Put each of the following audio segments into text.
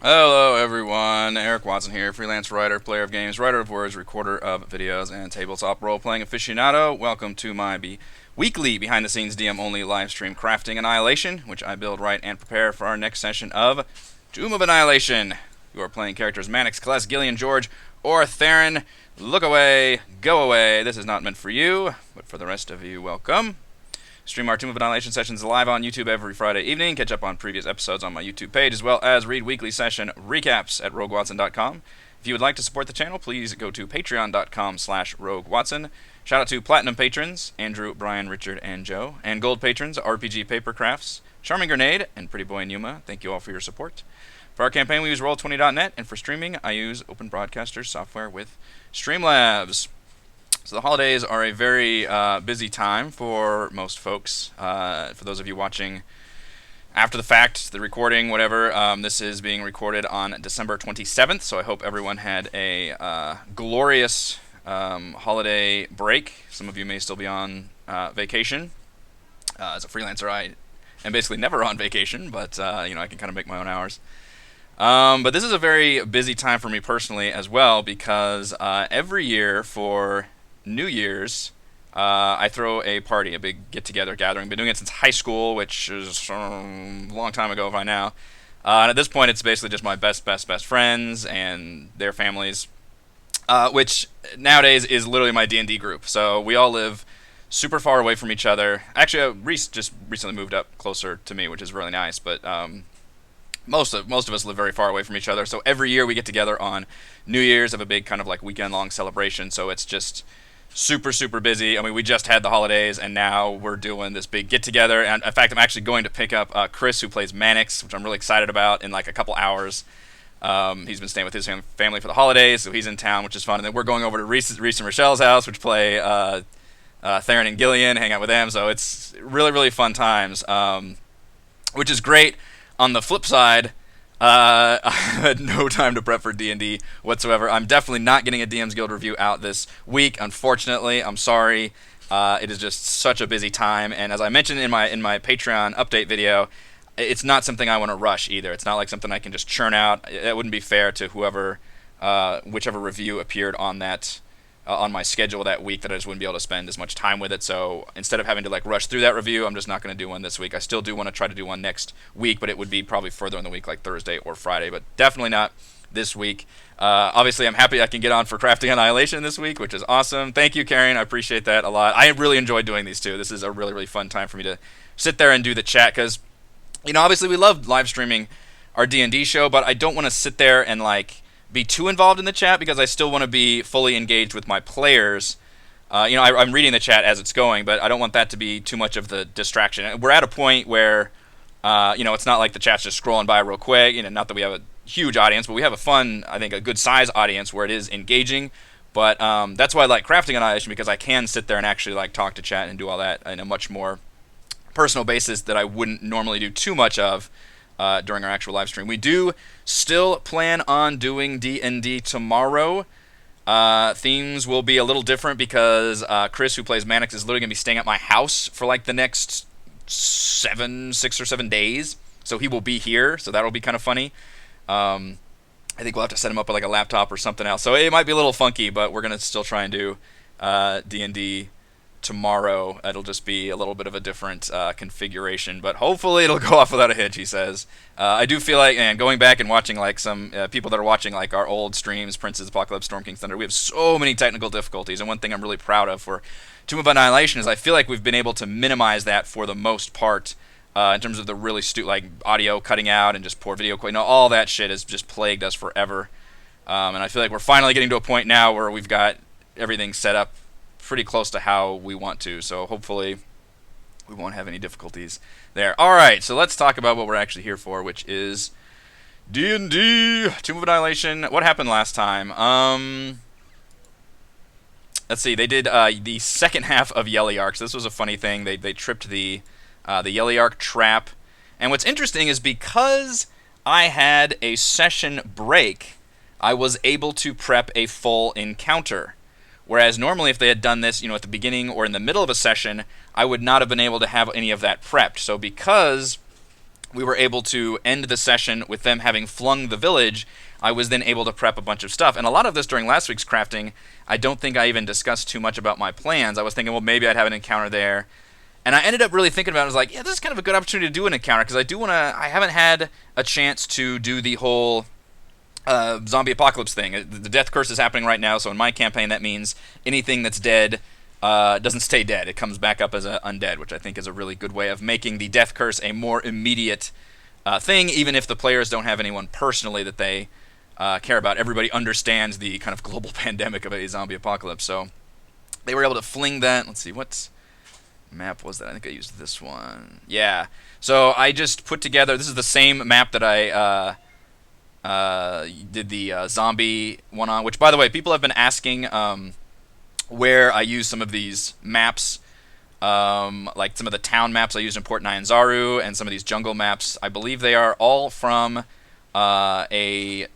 Hello, everyone. Eric Watson here, freelance writer, player of games, writer of words, recorder of videos, and tabletop role-playing aficionado. Welcome to my weekly behind-the-scenes DM-only live stream Crafting Annihilation, which I build, write, and prepare for our next session of Tomb of Annihilation. You are playing characters Mannix, Celeste, Gillian, George, or Theron. Look away, go away. This is not meant for you, but for the rest of you, welcome. Stream our Tomb of Annihilation sessions live on YouTube every Friday evening. Catch up on previous episodes on my YouTube page, as well as read weekly session recaps at roguewatson.com. If you would like to support the channel, please go to patreon.com/roguewatson. Shout out to Platinum patrons, Andrew, Brian, Richard, and Joe. And Gold patrons, RPG Papercrafts, Charming Grenade, and Pretty Boy Numa. Thank you all for your support. For our campaign, we use Roll20.net, and for streaming, I use Open Broadcasters software with Streamlabs. So the holidays are a very busy time for most folks. For those of you watching after the fact, the recording, whatever, this is being recorded on December 27th, so I hope everyone had a glorious holiday break. Some of you may still be on vacation. As a freelancer, I am basically never on vacation, but I can kind of make my own hours. But this is a very busy time for me personally as well, because every year for New Year's, I throw a party, a big get-together gathering. Been doing it since high school, which is a long time ago by now. And at this point, it's basically just my best friends and their families, which nowadays is literally my D&D group. So we all live super far away from each other. Actually, Reese just recently moved up closer to me, which is really nice. But most of us live very far away from each other. So every year we get together on New Year's, have a big kind of like weekend-long celebration. So it's just super busy. I mean, we just had the holidays, and now we're doing this big get-together. And in fact, I'm actually going to pick up Chris, who plays Mannix, which I'm really excited about, in like a couple hours. He's been staying with his family for the holidays, so he's in town, which is fun. And then we're going over to Reese and Rochelle's house, which play Theron and Gillian, hang out with them. So it's really fun times, which is great. On the flip side, I had no time to prep for D&D whatsoever. I'm definitely not getting a DM's Guild review out this week, unfortunately. I'm sorry. It is just such a busy time, and as I mentioned in my Patreon update video, it's not something I want to rush either. It's not like something I can just churn out. It wouldn't be fair to whoever, whichever review appeared on that on my schedule that week, that I just wouldn't be able to spend as much time with it. So instead of having to like rush through that review, I'm just not going to do one this week. I still do want to try to do one next week, but it would be probably further in the week, like Thursday or Friday, but definitely not this week. Obviously, I'm happy I can get on for Crafting Annihilation this week, which is awesome. Thank you, Karen. I appreciate that a lot. I really enjoyed doing these too. This is a really fun time for me to sit there and do the chat, because obviously we love live streaming our D&D show, but I don't want to sit there and like be too involved in the chat, because I still want to be fully engaged with my players. I'm reading the chat as it's going, but I don't want that to be too much of the distraction. We're at a point where, it's not like the chat's just scrolling by real quick. Not that we have a huge audience, but we have a good size audience where it is engaging. But that's why I like Crafting Annihilation, because I can sit there and actually like talk to chat and do all that in a much more personal basis that I wouldn't normally do too much of during our actual live stream. We do still plan on doing D&D tomorrow. Themes will be a little different, because Chris, who plays Mannix, is literally going to be staying at my house for like the next 6 or 7 days. So he will be here, so that'll be kind of funny. I think we'll have to set him up with like a laptop or something else. So it might be a little funky, but we're going to still try and do D&D tomorrow. It'll just be a little bit of a different configuration, but hopefully it'll go off without a hitch, he says. I do feel like, and going back and watching like some people that are watching like our old streams, Prince's Apocalypse, Storm King's Thunder, we have so many technical difficulties, and one thing I'm really proud of for Tomb of Annihilation is I feel like we've been able to minimize that for the most part, in terms of the really like audio cutting out and just poor video quality. All that shit has just plagued us forever, and I feel like we're finally getting to a point now where we've got everything set up pretty close to how we want to, so hopefully we won't have any difficulties there. Alright, so let's talk about what we're actually here for, which is D&D, Tomb of Annihilation. What happened last time? Let's see, they did the second half of Yeliark, so this was a funny thing. They tripped the Yeliark trap, and what's interesting is because I had a session break, I was able to prep a full encounter. Whereas normally if they had done this, at the beginning or in the middle of a session, I would not have been able to have any of that prepped. So because we were able to end the session with them having flung the village. I was then able to prep a bunch of stuff. And a lot of this during last week's crafting, I don't think I even discussed too much about my plans. I was thinking, well, maybe I'd have an encounter there. And I ended up really thinking about it. I was like, yeah, this is kind of a good opportunity to do an encounter, because I haven't had a chance to do the whole zombie apocalypse thing. The death curse is happening right now, so in my campaign that means anything that's dead doesn't stay dead. It comes back up as undead, which I think is a really good way of making the death curse a more immediate thing, even if the players don't have anyone personally that they care about. Everybody understands the kind of global pandemic of a zombie apocalypse, so they were able to fling that. Let's see, what map was that? I think I used this one. Yeah. So I just put together, this is the same map that I did the zombie one on, which, by the way, people have been asking where I use some of these maps, like some of the town maps I used in Port Nyanzaru, and some of these jungle maps. I believe they are all from a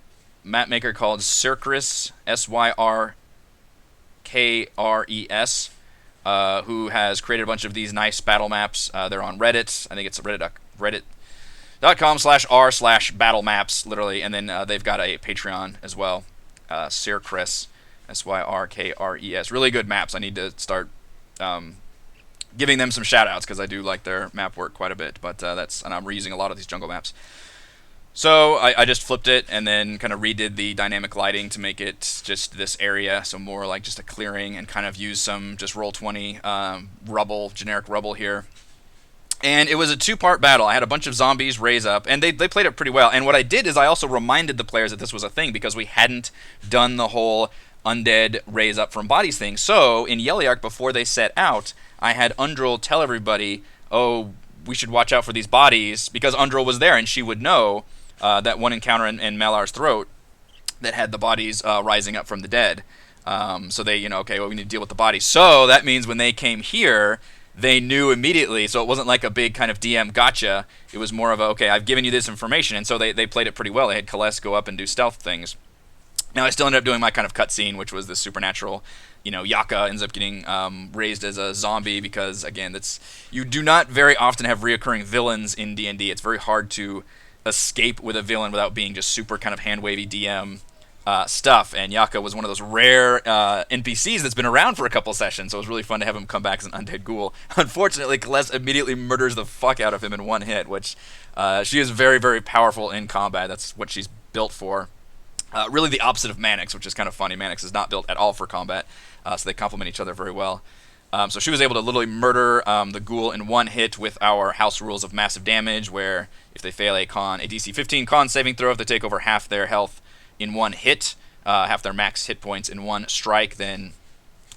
map maker called Syrkris, Syrkres, who has created a bunch of these nice battle maps. They're on Reddit. I think it's reddit.com/r/battle maps, literally. And then they've got a Patreon as well. Syrkres, Syrkres. Really good maps. I need to start giving them some shout outs, because I do like their map work quite a bit. But and I'm reusing a lot of these jungle maps. So I just flipped it and then kind of redid the dynamic lighting to make it just this area, so more like just a clearing, and kind of use some just Roll20 rubble, generic rubble here. And it was a two-part battle. I had a bunch of zombies raise up, and they played it pretty well. And what I did is I also reminded the players that this was a thing, because we hadn't done the whole undead raise up from bodies thing. So in Yeliark, before they set out, I had Undril tell everybody, oh, we should watch out for these bodies, because Undril was there, and she would know that one encounter in Malar's throat that had the bodies rising up from the dead. So they, okay, well, we need to deal with the bodies. So that means when they came here, they knew immediately. So it wasn't like a big kind of DM gotcha. It was more of a, okay, I've given you this information. And so they played it pretty well. They had Kales go up and do stealth things. Now, I still ended up doing my kind of cutscene, which was this supernatural. Yaka ends up getting raised as a zombie, because, again, you do not very often have reoccurring villains in D&D. It's very hard to escape with a villain without being just super kind of hand-wavy DM stuff, and Yaka was one of those rare NPCs that's been around for a couple sessions, so it was really fun to have him come back as an undead ghoul. Unfortunately, Kales immediately murders the fuck out of him in one hit, which she is very, very powerful in combat. That's what she's built for. Really the opposite of Manix, which is kind of funny. Manix is not built at all for combat, so they complement each other very well. So she was able to literally murder the ghoul in one hit with our house rules of massive damage, where if they fail a DC 15 con saving throw, if they take over half their health in one hit, half their max hit points in one strike, then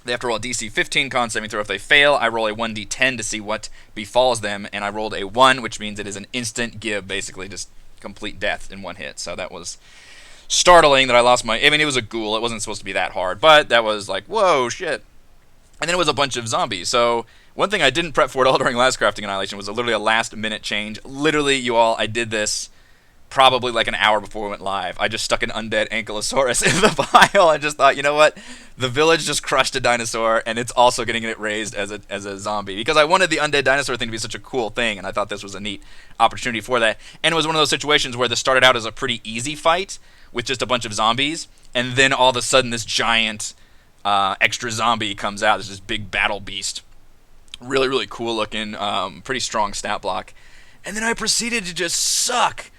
they have to roll a DC 15 con saving throw. If they fail, I roll a 1d10 to see what befalls them, and I rolled a 1, which means it is an instant give, basically just complete death in one hit. So that was startling that I lost my... I mean, it was a ghoul. It wasn't supposed to be that hard, but that was like, whoa, shit. And then it was a bunch of zombies. So one thing I didn't prep for at all during last Crafting Annihilation was literally a last-minute change. Literally, you all, I did this probably like an hour before we went live. I just stuck an undead Ankylosaurus in the pile. I just thought, you know what? The village just crushed a dinosaur, and it's also getting it raised as a zombie. Because I wanted the undead dinosaur thing to be such a cool thing, and I thought this was a neat opportunity for that. And it was one of those situations where this started out as a pretty easy fight with just a bunch of zombies, and then all of a sudden this giant extra zombie comes out. There's this big battle beast. Really, really cool looking, pretty strong stat block. And then I proceeded to just suck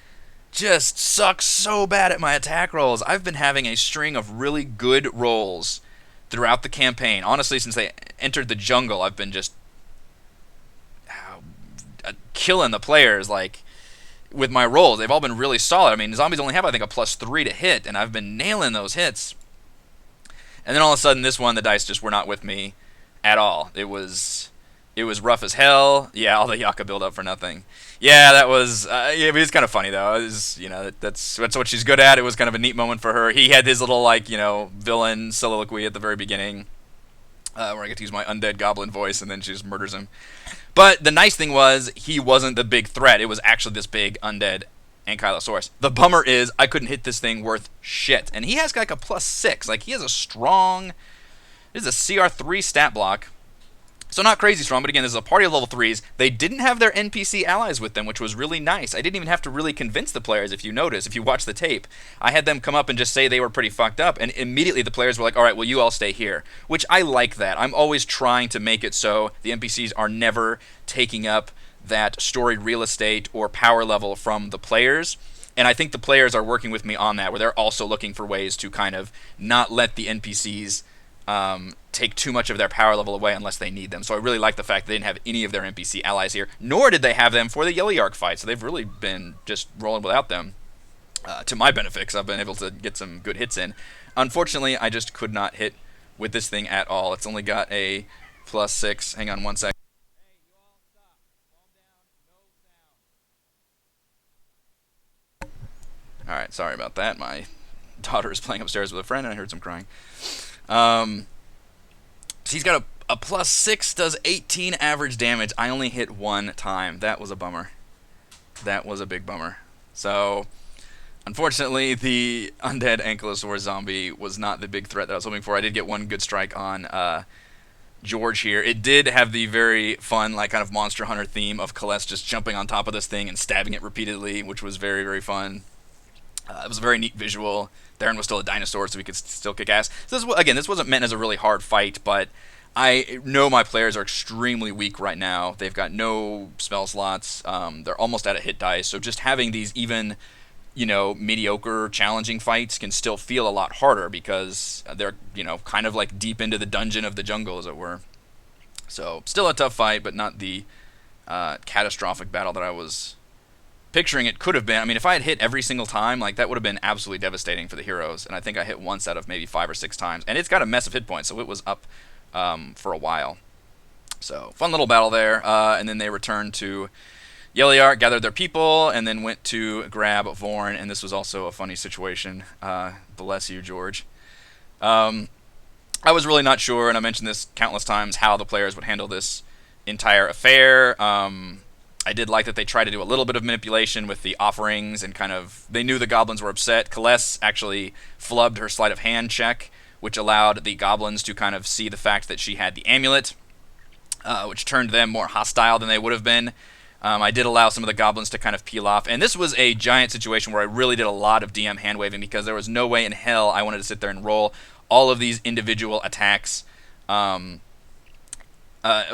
so bad at my attack rolls. I've been having a string of really good rolls throughout the campaign. Honestly, since they entered the jungle, I've been just killing the players, like, with my rolls. They've all been really solid. I mean, zombies only have, I think, a +3 to hit, and I've been nailing those hits. And then all of a sudden, this one, the dice just were not with me at all. It was rough as hell. Yeah, all the Yaka build up for nothing. Yeah, that was... yeah, but it's kind of funny, though. It was, that's what she's good at. It was kind of a neat moment for her. He had his little, like, villain soliloquy at the very beginning, where I get to use my undead goblin voice, and then she just murders him. But the nice thing was, he wasn't the big threat. It was actually this big undead Ankylosaurus. The bummer is, I couldn't hit this thing worth shit. And he has like a +6. Like, he has a strong... This is a CR3 stat block. So not crazy strong, but again, this is a party of level 3s. They didn't have their NPC allies with them, which was really nice. I didn't even have to really convince the players, if you notice, if you watch the tape. I had them come up and just say they were pretty fucked up, and immediately the players were like, all right, well, you all stay here. Which I like that. I'm always trying to make it so the NPCs are never taking up that storied real estate or power level from the players. And I think the players are working with me on that, where they're also looking for ways to kind of not let the NPCs take too much of their power level away unless they need them. So I really like the fact they didn't have any of their NPC allies here, nor did they have them for the Yellyark fight. So they've really been just rolling without them, to my benefit, because I've been able to get some good hits in. Unfortunately, I just could not hit with this thing at all. It's only got a +6. Hang on one sec. Alright, sorry about that. My daughter is playing upstairs with a friend and I heard some crying. So he's got a +6, does 18 average damage. I only hit one time. That was a bummer. That was a big bummer. So, unfortunately, the undead Ankylosaur zombie was not the big threat that I was hoping for. I did get one good strike on George here. It did have the very fun, like, kind of Monster Hunter theme of Celeste just jumping on top of this thing and stabbing it repeatedly, which was very, very fun. It was a very neat visual. Theron was still a dinosaur, so he could still kick ass. So this wasn't meant as a really hard fight, but I know my players are extremely weak right now. They've got no spell slots. They're almost out of hit dice. So just having these even, mediocre, challenging fights can still feel a lot harder because they're, kind of like deep into the dungeon of the jungle, as it were. So still a tough fight, but not the catastrophic battle that I was picturing it could have been. I mean, if I had hit every single time, like, that would have been absolutely devastating for the heroes. And I think I hit once out of maybe 5 or 6 times. And it's got a mess of hit points, so it was up for a while. So, fun little battle there. And then they returned to Yellyark, gathered their people, and then went to grab Vorn. And this was also a funny situation. Bless you, George. I was really not sure, and I mentioned this countless times, how the players would handle this entire affair. I did like that they tried to do a little bit of manipulation with the offerings and kind of, they knew the goblins were upset. Celeste actually flubbed her sleight of hand check, which allowed the goblins to kind of see the fact that she had the amulet, which turned them more hostile than they would have been. I did allow some of the goblins to kind of peel off, and this was a giant situation where I really did a lot of DM hand-waving because there was no way in hell I wanted to sit there and roll all of these individual attacks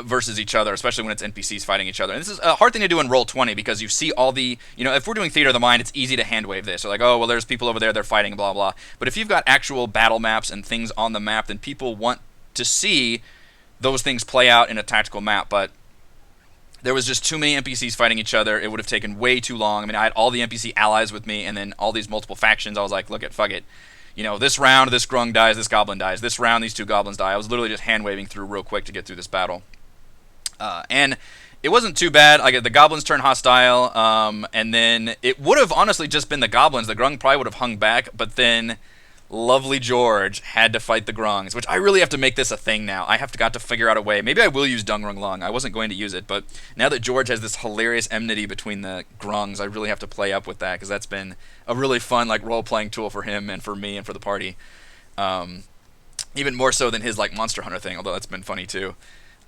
versus each other, especially when it's NPCs fighting each other. And this is a hard thing to do in Roll20 because you see all the, if we're doing Theater of the Mind, it's easy to hand-wave this. So like, oh, well, there's people over there, they're fighting, blah, blah. But if you've got actual battle maps and things on the map, then people want to see those things play out in a tactical map. But there was just too many NPCs fighting each other. It would have taken way too long. I mean, I had all the NPC allies with me and then all these multiple factions. I was like, look it, fuck it. This round, this grung dies, this goblin dies. This round, these 2 goblins die. I was literally just hand-waving through real quick to get through this battle. And it wasn't too bad. Like, the goblins turned hostile, and then it would have honestly just been the goblins. The grung probably would have hung back, but then lovely George had to fight the grungs, which I really have to make this a thing now. I have got to figure out a way. Maybe I will use Dungrung Lung. I wasn't going to use it, but now that George has this hilarious enmity between the grungs, I really have to play up with that, because that's been a really fun, like, role-playing tool for him and for me and for the party. Even more so than his, like, Monster Hunter thing, although that's been funny too.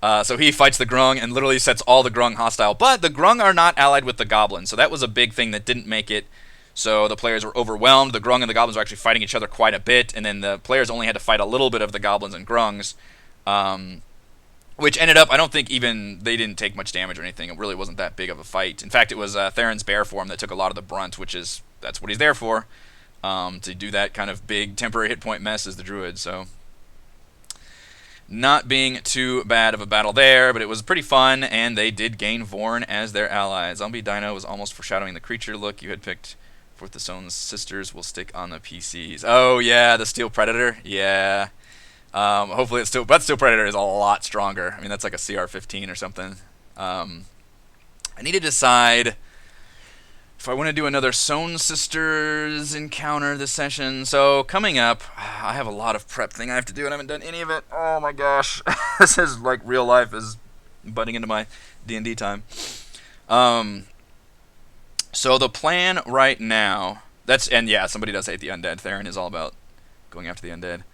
So he fights the grung and literally sets all the grung hostile, but the grung are not allied with the goblins, so that was a big thing that didn't make it. So the players were overwhelmed. The grung and the goblins were actually fighting each other quite a bit, and then the players only had to fight a little bit of the goblins and grungs, which ended up, I don't think even, they didn't take much damage or anything. It really wasn't that big of a fight. In fact, it was Theron's bear form that took a lot of the brunt, that's what he's there for, to do that kind of big temporary hit point mess as the druid, so not being too bad of a battle there, but it was pretty fun, and they did gain Vorn as their ally. Zombie Dino was almost foreshadowing the creature look you had picked. Forth the Stone's sisters will stick on the PCs. Oh yeah, the Steel Predator. Yeah. Hopefully it's still, but Steel Predator is a lot stronger. I mean, that's like a CR15 or something. I need to decide if I want to do another Sown Sisters encounter this session. So coming up, I have a lot of prep thing I have to do, and I haven't done any of it. Oh my gosh, this is like real life is butting into my D&D time. So the plan right now, and yeah, somebody does hate the undead. Theron is all about going after the undead.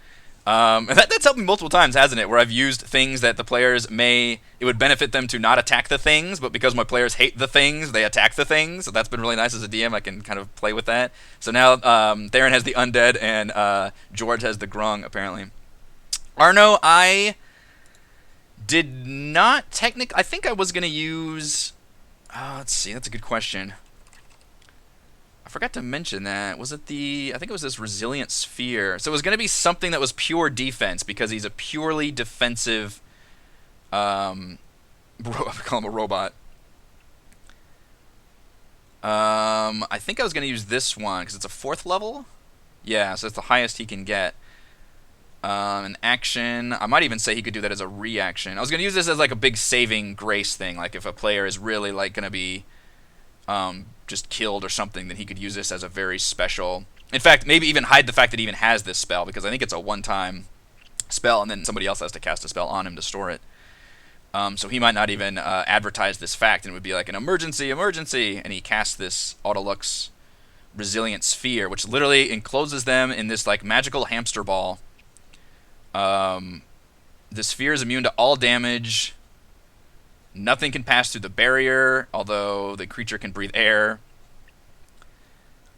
And that's helped me multiple times, hasn't it? Where I've used things that the players it would benefit them to not attack the things, but because my players hate the things, they attack the things. So that's been really nice as a DM. I can kind of play with that. So now Theron has the undead and George has the grung, apparently. Arno, I did not I think I was going to use... let's see, that's a good question. I forgot to mention that. Was it I think it was this resilient sphere. So it was going to be something that was pure defense because he's a purely defensive... I call him a robot. I think I was going to use this one because it's a 4th level. Yeah, so it's the highest he can get. An action. I might even say he could do that as a reaction. I was going to use this as like a big saving grace thing. Like if a player is really like going to be just killed or something, then he could use this as a very special... In fact, maybe even hide the fact that he even has this spell, because I think it's a one-time spell, and then somebody else has to cast a spell on him to store it. So he might not even advertise this fact, and it would be like an emergency, and he casts this Autolux Resilient Sphere, which literally encloses them in this like magical hamster ball. The sphere is immune to all damage. Nothing can pass through the barrier, although the creature can breathe air.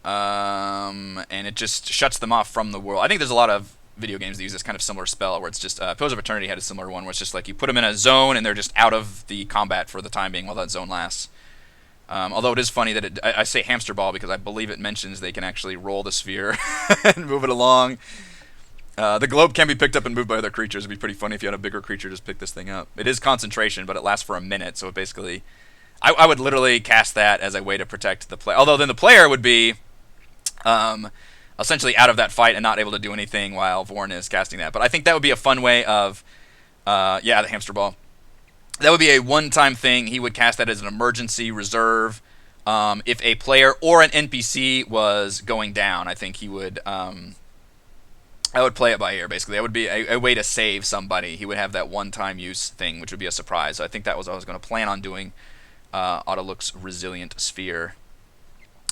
And it just shuts them off from the world. I think there's a lot of video games that use this kind of similar spell, where it's just... Pillars of Eternity had a similar one, where it's just like you put them in a zone, and they're just out of the combat for the time being while that zone lasts. Although it is funny that I say hamster ball because I believe it mentions they can actually roll the sphere and move it along. The globe can be picked up and moved by other creatures. It'd be pretty funny if you had a bigger creature just pick this thing up. It is concentration, but it lasts for a minute, so it basically... I would literally cast that as a way to protect the player. Although then the player would be essentially out of that fight and not able to do anything while Vorn is casting that. But I think that would be a fun way of... the hamster ball. That would be a one-time thing. He would cast that as an emergency reserve. If a player or an NPC was going down, I think he would... I would play it by ear, basically. That would be a way to save somebody. He would have that one-time use thing, which would be a surprise. So I think that was what I was going to plan on doing, Autolux Resilient Sphere.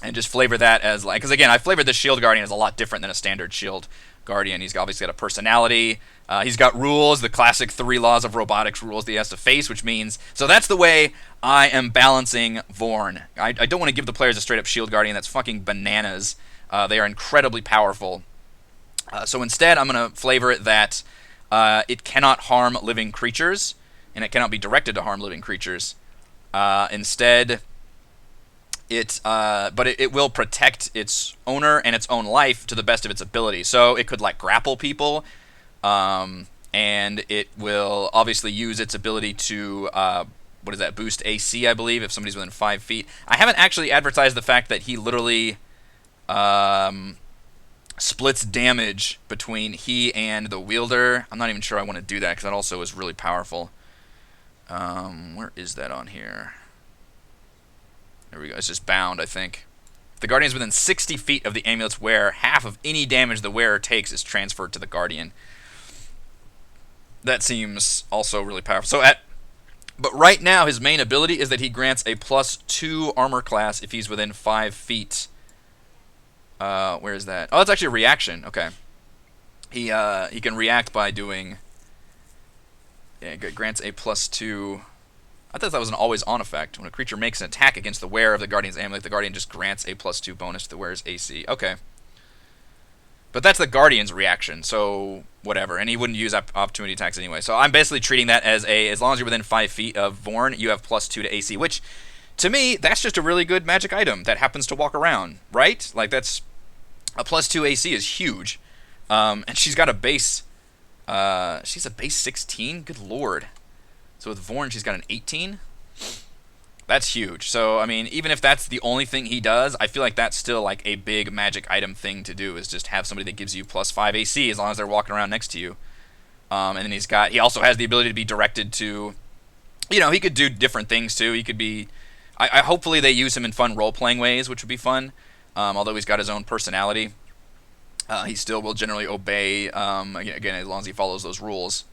And just flavor that as, like... Because, again, I flavored the Shield Guardian as a lot different than a standard Shield Guardian. He's obviously got a personality. He's got rules, the classic 3 laws of robotics rules that he has to face, which means... So that's the way I am balancing Vorn. I don't want to give the players a straight-up Shield Guardian. That's fucking bananas. They are incredibly powerful. So instead, I'm going to flavor it that it cannot harm living creatures, and it cannot be directed to harm living creatures. Instead, it will protect its owner and its own life to the best of its ability. So it could like grapple people, and it will obviously use its ability to boost AC, I believe, if somebody's within 5 feet. I haven't actually advertised the fact that he literally splits damage between he and the wielder. I'm not even sure I want to do that because that also is really powerful. Where is that on here? There we go. It's just bound, I think. If the Guardian is within 60 feet of the amulet's wearer, half of any damage the wearer takes is transferred to the Guardian. That seems also really powerful. But right now, his main ability is that he grants a +2 armor class if he's within 5 feet. Where is that? Oh, that's actually a reaction. Okay. He can react by doing... Yeah, it grants a +2... I thought that was an always-on effect. When a creature makes an attack against the wearer of the Guardian's amulet, the Guardian just grants a +2 bonus to the wearer's AC. Okay. But that's the Guardian's reaction, so whatever. And he wouldn't use opportunity attacks anyway. So I'm basically treating that as as long as you're within 5 feet of Vorn, you have +2 to AC, which, to me, that's just a really good magic item that happens to walk around, right? Like, that's... A +2 AC is huge. And she's got a base... she's a base 16? Good lord. So with Vorn, she's got an 18? That's huge. So, I mean, even if that's the only thing he does, I feel like that's still like a big magic item thing to do, is just have somebody that gives you +5 AC as long as they're walking around next to you. And then he also has the ability to be directed to, you know, he could do different things too. He could be, hopefully they use him in fun role-playing ways, which would be fun. Although he's got his own personality. He still will generally obey, again, as long as he follows those rules.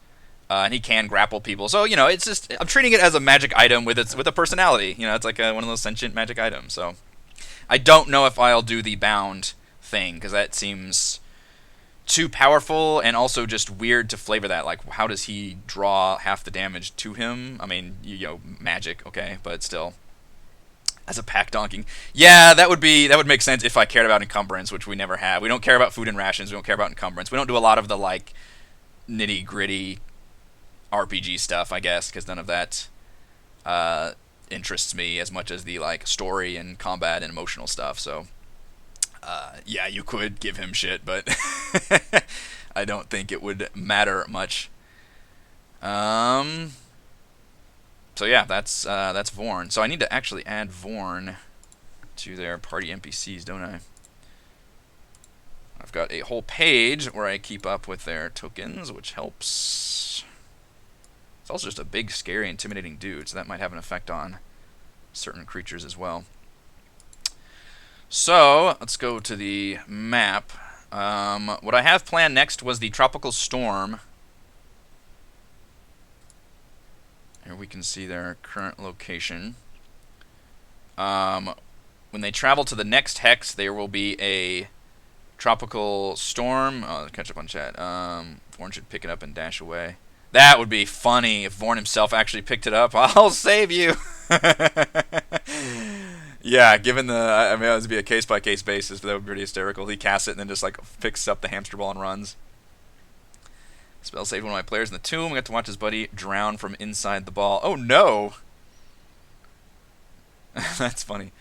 And he can grapple people. So, you know, it's just... I'm treating it as a magic item with a personality. You know, it's like one of those sentient magic items. So, I don't know if I'll do the bound thing, because that seems too powerful and also just weird to flavor that. Like, how does he draw half the damage to him? I mean, you know, magic, okay, but still. As a pack donking, yeah, that would make sense if I cared about encumbrance, which we never have. We don't care about food and rations. We don't care about encumbrance. We don't do a lot of the like nitty gritty RPG stuff, I guess, because none of that interests me as much as the like story and combat and emotional stuff. So, yeah, you could give him shit, but I don't think it would matter much. So yeah, that's Vorn. So I need to actually add Vorn to their party NPCs, don't I? I've got a whole page where I keep up with their tokens, which helps. It's also just a big, scary, intimidating dude, so that might have an effect on certain creatures as well. So let's go to the map. What I have planned next was the Tropical Storm. Here we can see their current location. When they travel to the next hex, there will be a tropical storm. Oh, catch up on chat. Vorn should pick it up and dash away. That would be funny if Vorn himself actually picked it up. I'll save you. Yeah, given the, I mean, it would be a case-by-case basis, but that would be pretty hysterical. He casts it and then just like picks up the hamster ball and runs. Spell saved one of my players in the tomb. We got to watch his buddy drown from inside the ball. Oh no! That's funny.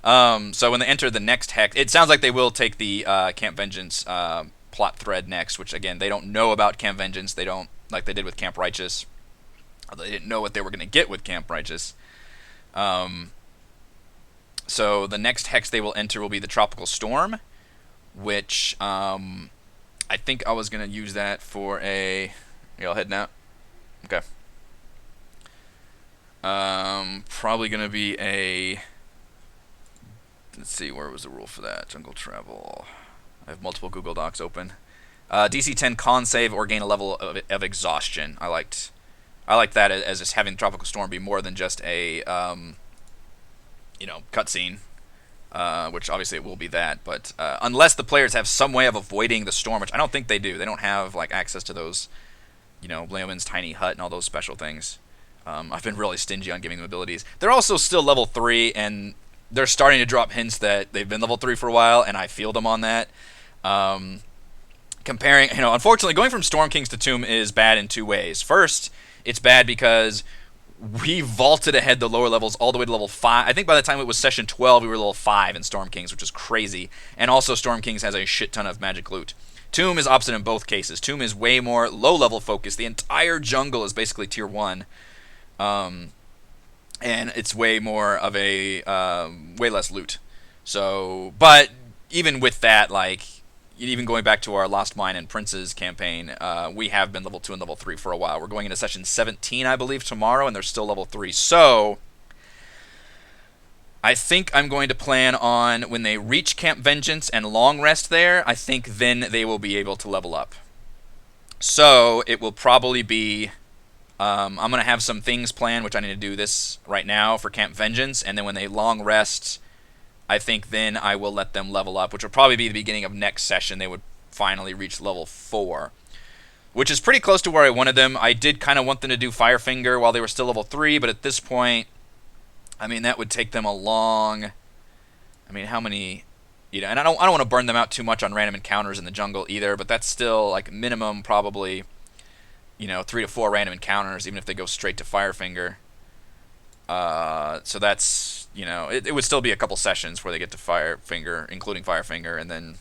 So when they enter the next hex, it sounds like they will take the Camp Vengeance plot thread next, which again, they don't know about Camp Vengeance. They don't, like they did with Camp Righteous. They didn't know what they were going to get with Camp Righteous. So the next hex they will enter will be the Tropical Storm, which I think I was going to use that for a... Y'all heading out? Okay. Probably going to be a... Let's see, where was the rule for that? Jungle Travel. I have multiple Google Docs open. DC 10 con save or gain a level of exhaustion. I liked that as just having Tropical Storm be more than just a, cutscene. Which obviously it will be that, but unless the players have some way of avoiding the storm, which I don't think they do. They don't have like access to those, Leoman's tiny hut and all those special things. I've been really stingy on giving them abilities. They're also still level 3, and they're starting to drop hints that they've been level 3 for a while, and I feel them on that. Comparing, unfortunately, going from Storm Kings to Tomb is bad in two ways. First, it's bad because we vaulted ahead the lower levels all the way to level 5. I think by the time it was session 12, we were level 5 in Storm Kings, which is crazy. And also Storm Kings has a shit ton of magic loot. Tomb is opposite in both cases. Tomb is way more low-level focused. The entire jungle is basically tier 1. And it's way more of a, way less loot. So, but even with that, like, even going back to our Lost Mine and Princes campaign, we have been level 2 and level 3 for a while. We're going into session 17, I believe, tomorrow, and they're still level 3. So, I think I'm going to plan on, when they reach Camp Vengeance and long rest there, I think then they will be able to level up. So, it will probably be, I'm going to have some things planned, which I need to do this right now for Camp Vengeance, and then when they long rest, I think then I will let them level up, which will probably be the beginning of next session. They would finally reach level 4, which is pretty close to where I wanted them. I did kind of want them to do Firefinger while they were still level 3, but at this point, I mean, that would take them a long... I mean, how many... and I don't want to burn them out too much on random encounters in the jungle either, but that's still, like, minimum probably, 3 to 4 random encounters, even if they go straight to Firefinger. So that's... it would still be a couple sessions where they get to Firefinger, including Firefinger, and then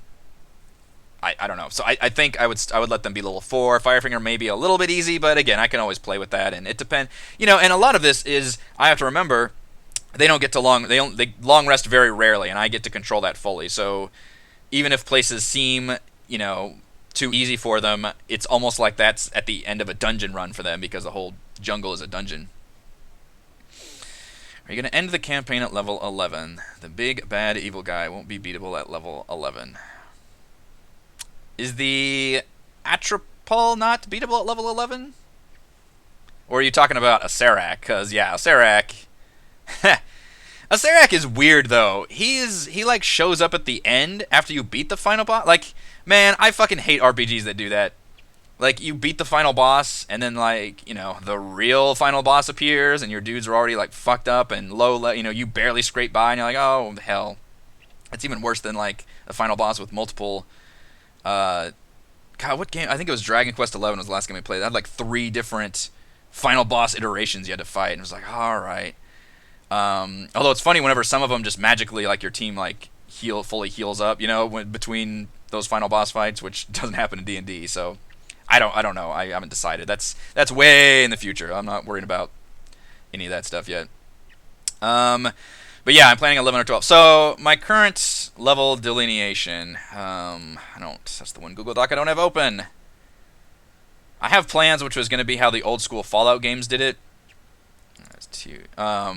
I don't know. So I think I would let them be level 4. Firefinger may be a little bit easy, but again, I can always play with that, and it depends. And a lot of this is I have to remember they don't get to they long rest very rarely, and I get to control that fully. So even if places seem too easy for them, it's almost like that's at the end of a dungeon run for them because the whole jungle is a dungeon. Are you going to end the campaign at level 11? The big, bad, evil guy won't be beatable at level 11. Is the Atropal not beatable at level 11? Or are you talking about a Serac? Because, yeah, a Serac... Acererak is weird though. He like shows up at the end after you beat the final boss. Like, man, I fucking hate RPGs that do that. Like, you beat the final boss, and then, like, you know, the real final boss appears, and your dudes are already, like, fucked up and low, you know, you barely scrape by, and you're like, oh, hell. It's even worse than, like, a final boss with multiple, God, what game? I think it was Dragon Quest XI was the last game we played. It had, like, 3 different final boss iterations you had to fight, and it was like, alright. Although it's funny whenever some of them just magically, like, your team, like, fully heals up, you know, between those final boss fights, which doesn't happen in D&D, so... I don't know. I haven't decided. That's way in the future. I'm not worried about any of that stuff yet. But yeah, I'm planning 11 or 12. So my current level delineation. That's the one Google Doc I don't have open. I have plans, which was going to be how the old school Fallout games did it. That's 2.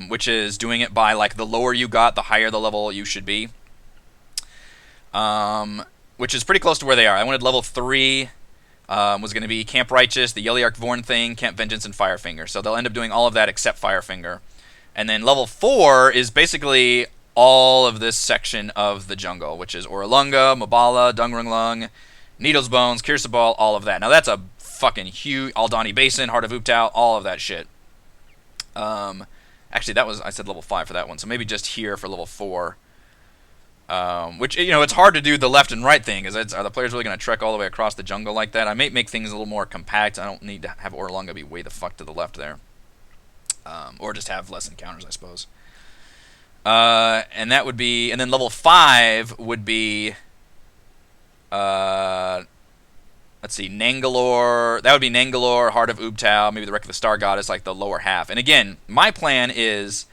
Which is doing it by like the lower you got, the higher the level you should be. Which is pretty close to where they are. I wanted level 3. Was going to be Camp Righteous, the Yeliark Vorn thing, Camp Vengeance, and Firefinger. So they'll end up doing all of that except Firefinger. And then level 4 is basically all of this section of the jungle, which is Oralunga, Mabala, Dungrunglung, Needles Bones, Kirsabal, all of that. Now that's a fucking huge... Aldani Basin, Heart of Uptau, all of that shit. Actually, I said level 5 for that one, so maybe just here for level 4. Which, you know, it's hard to do the left and right thing. Are the players really going to trek all the way across the jungle like that? I may make things a little more compact. I don't need to have Oralunga be way the fuck to the left there. Or just have less encounters, I suppose. And that would be... And then level 5 would be... let's see, Nangalore. That would be Nangalore, Heart of Ubtao, maybe the Wreck of the Star Goddess, like the lower half. And again, my plan is...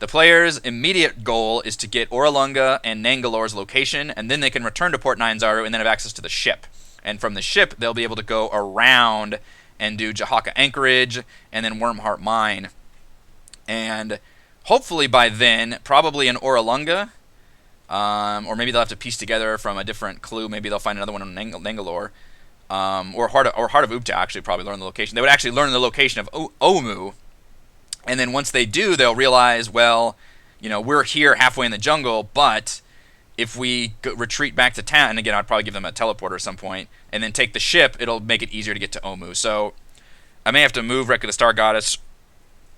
The player's immediate goal is to get Oralunga and Nangalore's location, and then they can return to Port Ninezaru and then have access to the ship. And from the ship, they'll be able to go around and do Jahaka Anchorage and then Wormheart Mine. And hopefully by then, probably in Oralunga, or maybe they'll have to piece together from a different clue. Maybe they'll find another one on Nangalore. Or Heart of Ubta actually probably learn the location. They would actually learn the location of Omu. And then once they do, they'll realize, well, you know, we're here halfway in the jungle, but if we retreat back to town, and again, I'd probably give them a teleporter at some point, and then take the ship, it'll make it easier to get to Omu. So I may have to move Wreck of the Star Goddess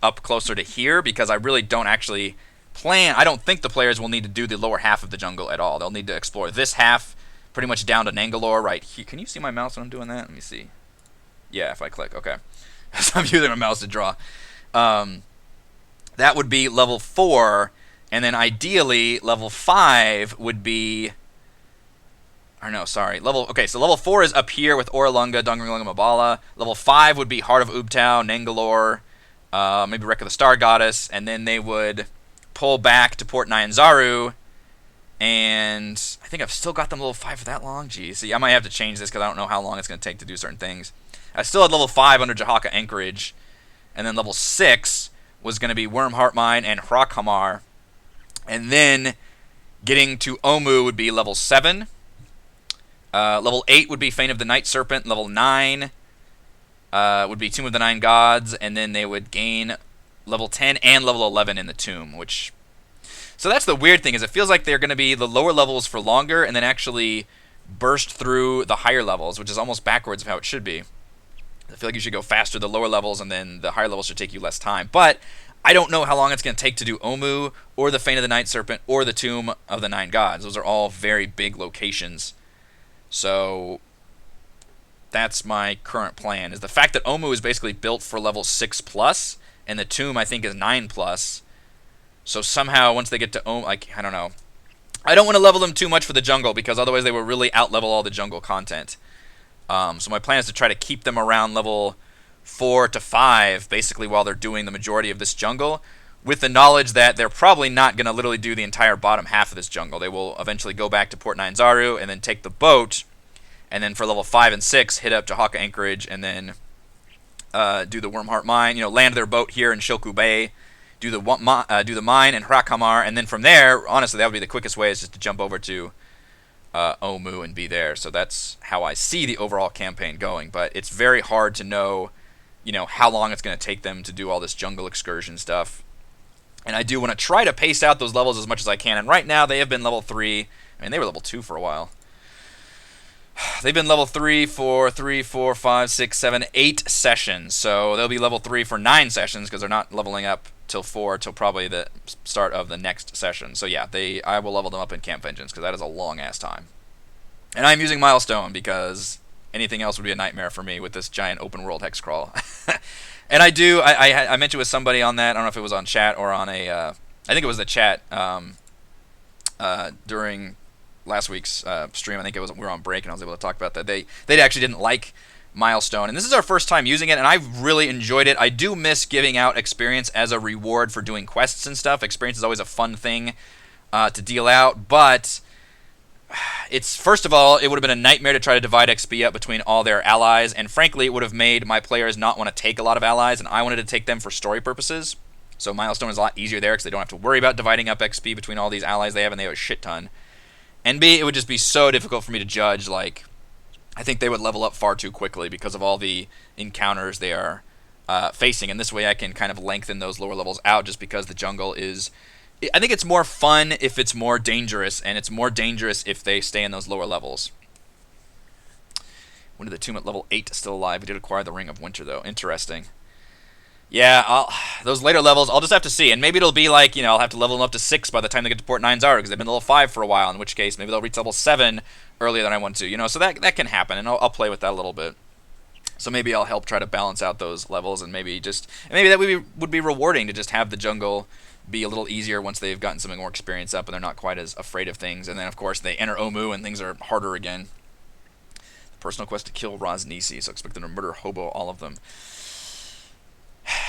up closer to here, because I really don't actually plan. I don't think the players will need to do the lower half of the jungle at all. They'll need to explore this half, pretty much down to Nangalore right here. Can you see my mouse when I'm doing that? Let me see. Yeah, if I click, okay. So I'm using my mouse to draw. That would be level 4, and then ideally level 5 would be... Or no, sorry. So level 4 is up here with Oralunga, Dungrunglung, and Mabala. Level 5 would be Heart of Ubtao, Nangalore, maybe Wreck of the Star Goddess, and then they would pull back to Port Ninezaru, and I think I've still got them level 5 for that long. Geez, see, I might have to change this because I don't know how long it's going to take to do certain things. I still had level 5 under Jahaka Anchorage, and then level 6 was going to be Wormheart Mine and Hrakhamar. And then getting to Omu would be level 7. Level 8 would be Fane of the Night Serpent. Level 9 would be Tomb of the Nine Gods. And then they would gain level 10 and level 11 in the Tomb. So that's the weird thing, is it feels like they're going to be the lower levels for longer and then actually burst through the higher levels, which is almost backwards of how it should be. I feel like you should go faster the lower levels, and then the higher levels should take you less time. But I don't know how long it's going to take to do Omu, or the Fane of the Night Serpent, or the Tomb of the Nine Gods. Those are all very big locations. So that's my current plan, is the fact that Omu is basically built for level 6+, and the Tomb, I think, is 9+. So somehow, once they get to Omu, like, I don't know. I don't want to level them too much for the jungle, because otherwise they will really out-level all the jungle content. So my plan is to try to keep them around level 4 to 5, basically while they're doing the majority of this jungle, with the knowledge that they're probably not going to literally do the entire bottom half of this jungle. They will eventually go back to Port Ninezaru and then take the boat, and then for level 5 and 6, hit up Jahaka Anchorage, and then do the Wormheart Mine, you know, land their boat here in Shilku Bay, do the mine in Hrakhamar, and then from there, honestly, that would be the quickest way, is just to jump over to Omu and be there. So that's how I see the overall campaign going, but it's very hard to know, you know, how long it's going to take them to do all this jungle excursion stuff. And I do want to try to pace out those levels as much as I can. And right now they have been level 3. I mean, they were level 2 for a while. They've been level 3 for 3, 4, 5, 6, 7, 8 sessions. So they'll be level 3 for 9 sessions because they're not leveling up till 4 till probably the start of the next session. So yeah, I will level them up in Camp Vengeance because that is a long-ass time. And I'm using Milestone because anything else would be a nightmare for me with this giant open-world hex crawl. And I mentioned with somebody on that, I don't know if it was on chat or on I think it was the chat during last week's stream. I think we were on break and I was able to talk about that. They actually didn't like Milestone, and this is our first time using it, and I've really enjoyed it. I do miss giving out experience as a reward for doing quests and stuff. Experience is always a fun thing to deal out, but it's, first of all, it would have been a nightmare to try to divide XP up between all their allies, and frankly, it would have made my players not want to take a lot of allies, and I wanted to take them for story purposes. So Milestone is a lot easier there because they don't have to worry about dividing up XP between all these allies they have, and they have a shit ton. And B, it would just be so difficult for me to judge. Like, I think they would level up far too quickly because of all the encounters they are facing, and this way I can kind of lengthen those lower levels out just because the jungle is... I think it's more fun if it's more dangerous, and it's more dangerous if they stay in those lower levels. When did the tomb at level 8 still alive? We did acquire the Ring of Winter, though. Interesting. Yeah, those later levels, I'll just have to see. And maybe it'll be like, I'll have to level them up to 6 by the time they get to Port 9 Zara, because they've been level 5 for a while, in which case maybe they'll reach level 7 earlier than I want to. So that can happen, and I'll play with that a little bit. So maybe I'll help try to balance out those levels, and maybe that would be rewarding to just have the jungle be a little easier once they've gotten some more experience up and they're not quite as afraid of things. And then, of course, they enter Omu and things are harder again. The personal quest to kill Raznisi, so expect them to murder hobo all of them.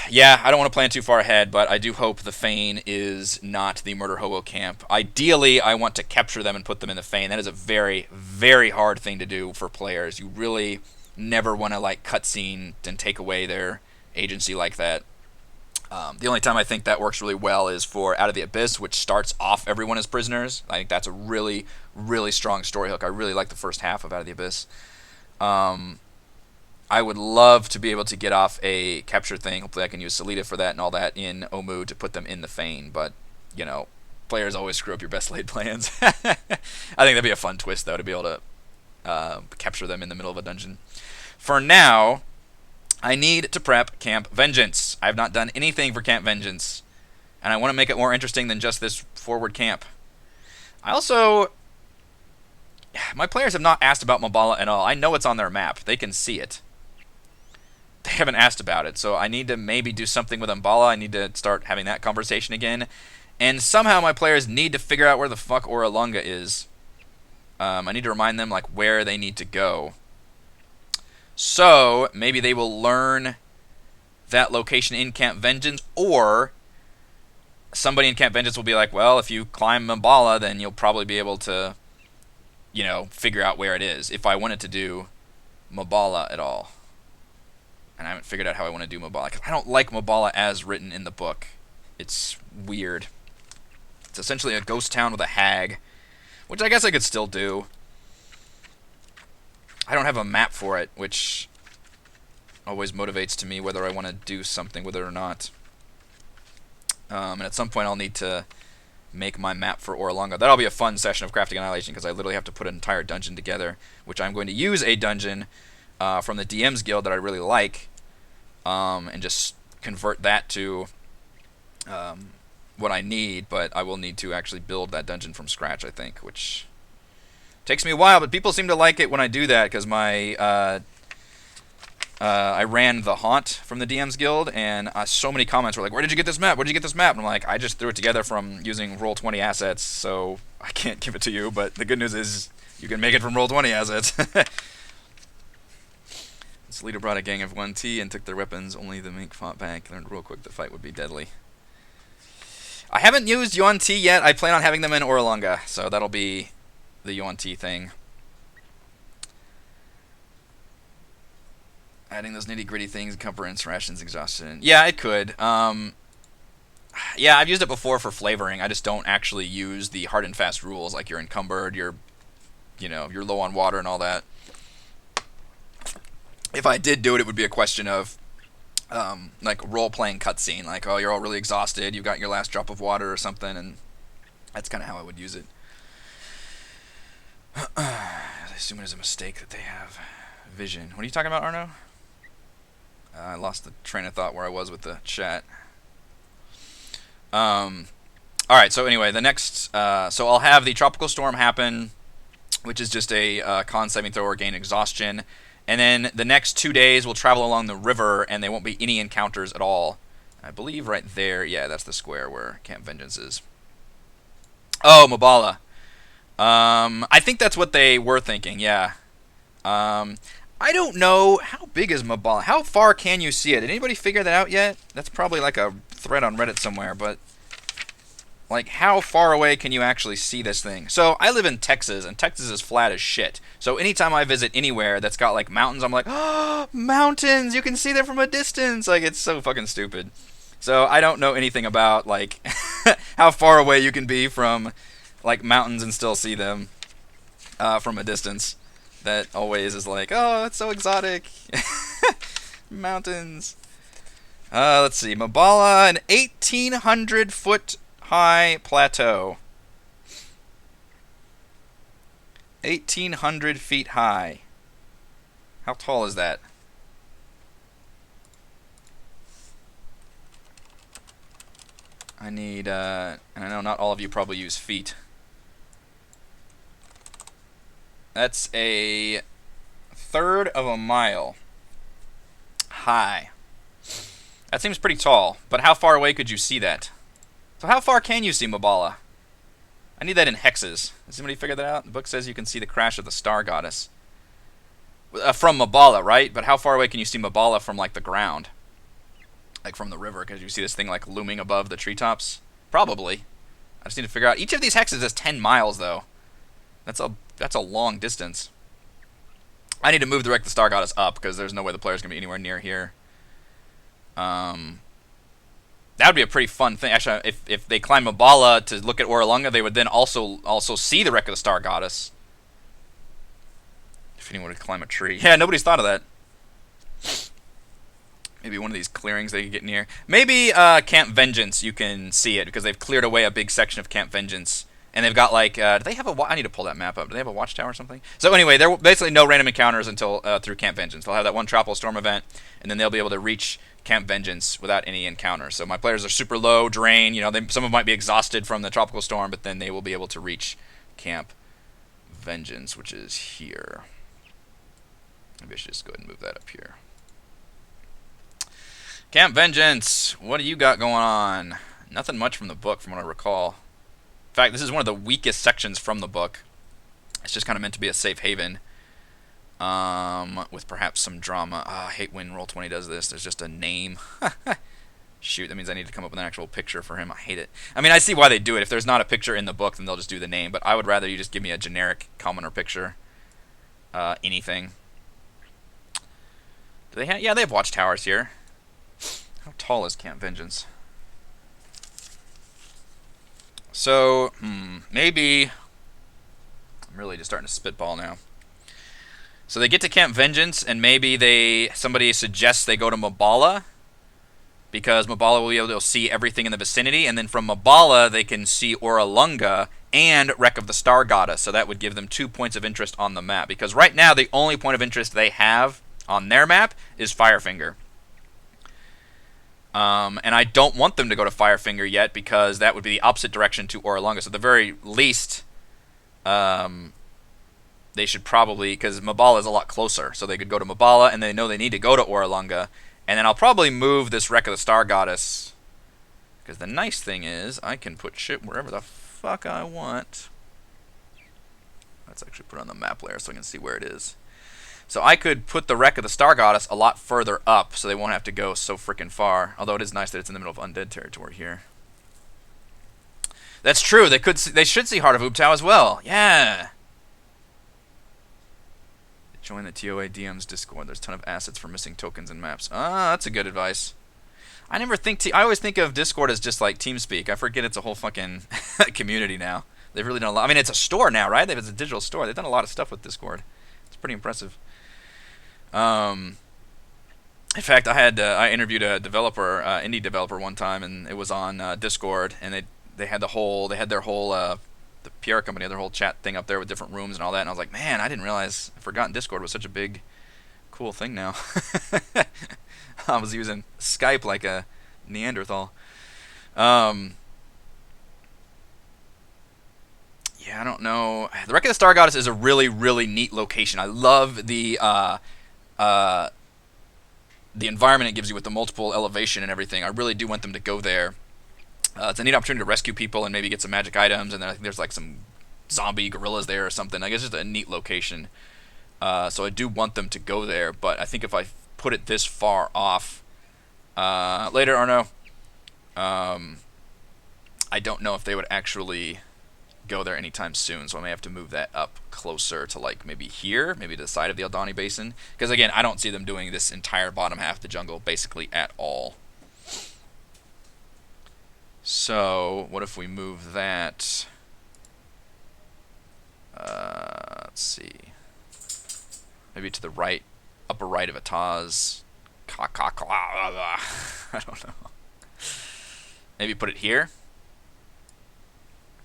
Yeah, I don't want to plan too far ahead, but I do hope the Fane is not the murder hobo camp. Ideally, I want to capture them and put them in the Fane. That is a very, very hard thing to do for players. You really never want to cutscene and take away their agency like that. The only time I think that works really well is for Out of the Abyss, which starts off everyone as prisoners. I think that's a really, really strong story hook. I really like the first half of Out of the Abyss. I would love to be able to get off a capture thing. Hopefully I can use Salida for that and all that in Omu to put them in the Fane. But, players always screw up your best laid plans. I think that'd be a fun twist, though, to be able to capture them in the middle of a dungeon. For now, I need to prep Camp Vengeance. I have not done anything for Camp Vengeance, and I want to make it more interesting than just this forward camp. My players have not asked about Mabala at all. I know it's on their map. They can see it. They haven't asked about it, so I need to maybe do something with Mbala. I need to start having that conversation again. And somehow my players need to figure out where the fuck Oralunga is. I need to remind them where they need to go. So, maybe they will learn that location in Camp Vengeance, or somebody in Camp Vengeance will be like, well, if you climb Mbala, then you'll probably be able to, figure out where it is, if I wanted to do Mabala at all. And I haven't figured out how I want to do Mabala, because I don't like Mabala as written in the book. It's weird. It's essentially a ghost town with a hag, which I guess I could still do. I don't have a map for it, which always motivates to me whether I want to do something with it or not. And at some point I'll need to make my map for Oralunga. That'll be a fun session of Crafting Annihilation, because I literally have to put an entire dungeon together, which I'm going to use a dungeon from the DM's Guild that I really like, and just convert that to what I need, but I will need to actually build that dungeon from scratch, I think, which takes me a while, but people seem to like it when I do that, because I ran the Haunt from the DM's Guild, and so many comments were like, where did you get this map? Where did you get this map? And I'm like, I just threw it together from using Roll20 assets, so I can't give it to you, but the good news is you can make it from Roll20 assets. This leader brought a gang of 1T and took their weapons, only the mink fought back. Learned real quick the fight would be deadly. I haven't used Yuan Ti yet. I plan on having them in Oralunga, so that'll be the Yuan Ti thing. Adding those nitty-gritty things, encumbrance, rations, exhaustion. Yeah, it could. Yeah, I've used it before for flavoring. I just don't actually use the hard and fast rules, like you're encumbered, you're low on water and all that. If I did do it, it would be a question of like role-playing cutscene. Like, oh, you're all really exhausted, you've got your last drop of water or something, and that's kind of how I would use it. I assume it is a mistake that they have vision. What are you talking about, Arno? I lost the train of thought where I was with the chat. All right. So anyway, the next. So I'll have the tropical storm happen, which is just a con saving throw or gain exhaustion, and then the next 2 days we'll travel along the river, and there won't be any encounters at all. I believe right there. Yeah, that's the square where Camp Vengeance is. Oh, Mabala. I think that's what they were thinking. Yeah. I don't know how big is Mabala. How far can you see it? Did anybody figure that out yet? That's probably like a thread on Reddit somewhere, but like how far away can you actually see this thing? So I live in Texas, and Texas is flat as shit. So anytime I visit anywhere that's got like mountains, I'm like, oh, mountains! You can see them from a distance. Like it's so fucking stupid. So I don't know anything about like how far away you can be from like mountains and still see them from a distance. That always is like, oh, it's so exotic. Mountains. Let's see. Mabala, an 1,800 foot high plateau. 1,800 feet high. How tall is that? I need, and I know not all of you probably use feet. That's a third of a mile high. That seems pretty tall, but how far away could you see that? So how far can you see Mabala? I need that in hexes. Has somebody figured that out? The book says you can see the crash of the star goddess. From Mabala, right? But how far away can you see Mabala from, like, the ground? Like, from the river, because you see this thing, like, looming above the treetops? Probably. I just need to figure out. Each of these hexes is 10 miles, though. That's a long distance. I need to move the Wreck the Star Goddess up, because there's no way the player's going to be anywhere near here. That would be a pretty fun thing. Actually, if they climb Mabala to look at Oralunga, they would then also see the Wreck of the Star Goddess. If anyone would climb a tree. Yeah, nobody's thought of that. Maybe one of these clearings they could get near. Maybe Camp Vengeance, you can see it, because they've cleared away a big section of Camp Vengeance. And they've got, like, do they have a... I need to pull that map up. Do they have a watchtower or something? So anyway, there are basically no random encounters until through Camp Vengeance. They'll have that one Tropical Storm event, and then they'll be able to reach Camp Vengeance without any encounters. So my players are super low, drain. You know, some of them might be exhausted from the Tropical Storm, but then they will be able to reach Camp Vengeance, which is here. Maybe I should just go ahead and move that up here. Camp Vengeance, what do you got going on? Nothing much from the book, from what I recall. In fact, this is one of the weakest sections from the book. It's just kind of meant to be a safe haven, with perhaps some drama. I hate when Roll20 does this. There's just a name. Shoot, that means I need to come up with an actual picture for him. I hate it. I mean, I see why they do it. If there's not a picture in the book, then they'll just do the name. But I would rather you just give me a generic commoner picture. Anything. Do they have? Yeah, they have watchtowers here. How tall is Camp Vengeance? So, maybe... I'm really just starting to spitball now. So they get to Camp Vengeance, and maybe somebody suggests they go to Mabala, because Mabala will be able to see everything in the vicinity, and then from Mabala they can see Oralunga and Wreck of the Star Goddess, so that would give them 2 points of interest on the map. Because right now the only point of interest they have on their map is Firefinger. And I don't want them to go to Firefinger yet, because that would be the opposite direction to Oralunga. So at the very least, they should probably, because Mabala is a lot closer, so they could go to Mabala, and they know they need to go to Oralunga, and then I'll probably move this Wreck of the Star Goddess, because the nice thing is, I can put shit wherever the fuck I want. Let's actually put it on the map layer so I can see where it is. So I could put the Wreck of the Star Goddess a lot further up, so they won't have to go so freaking far. Although it is nice that it's in the middle of undead territory here. That's true. They should see Heart of Ubtao as well. Yeah. Join the TOA DM's Discord. There's a ton of assets for missing tokens and maps. Ah, that's a good advice. I always think of Discord as just like TeamSpeak. I forget it's a whole fucking community now. They've really done a lot. I mean, it's a store now, right? It's a digital store. They've done a lot of stuff with Discord. It's pretty impressive. In fact, I interviewed a developer, indie developer one time, and it was on Discord, and they had their whole the PR company had their whole chat thing up there with different rooms and all that, and I was like, man, I didn't realize, I forgotten Discord was such a big cool thing now. I was using Skype like a Neanderthal. Um, yeah, I don't know. The Wreck of the Star Goddess is a really, really neat location. I love uh, the environment it gives you with the multiple elevation and everything. I really do want them to go there. It's a neat opportunity to rescue people and maybe get some magic items. And then I think there's like some zombie gorillas there or something. I guess it's just a neat location. So I do want them to go there. But I think if I put it this far off, later, Arno, I don't know if they would actually go there anytime soon, so I may have to move that up closer to like maybe here, maybe to the side of the Aldani Basin. Because again, I don't see them doing this entire bottom half of the jungle basically at all. So what if we move that? Let's see, maybe to the right, upper right of Ataz. I don't know. Maybe put it here,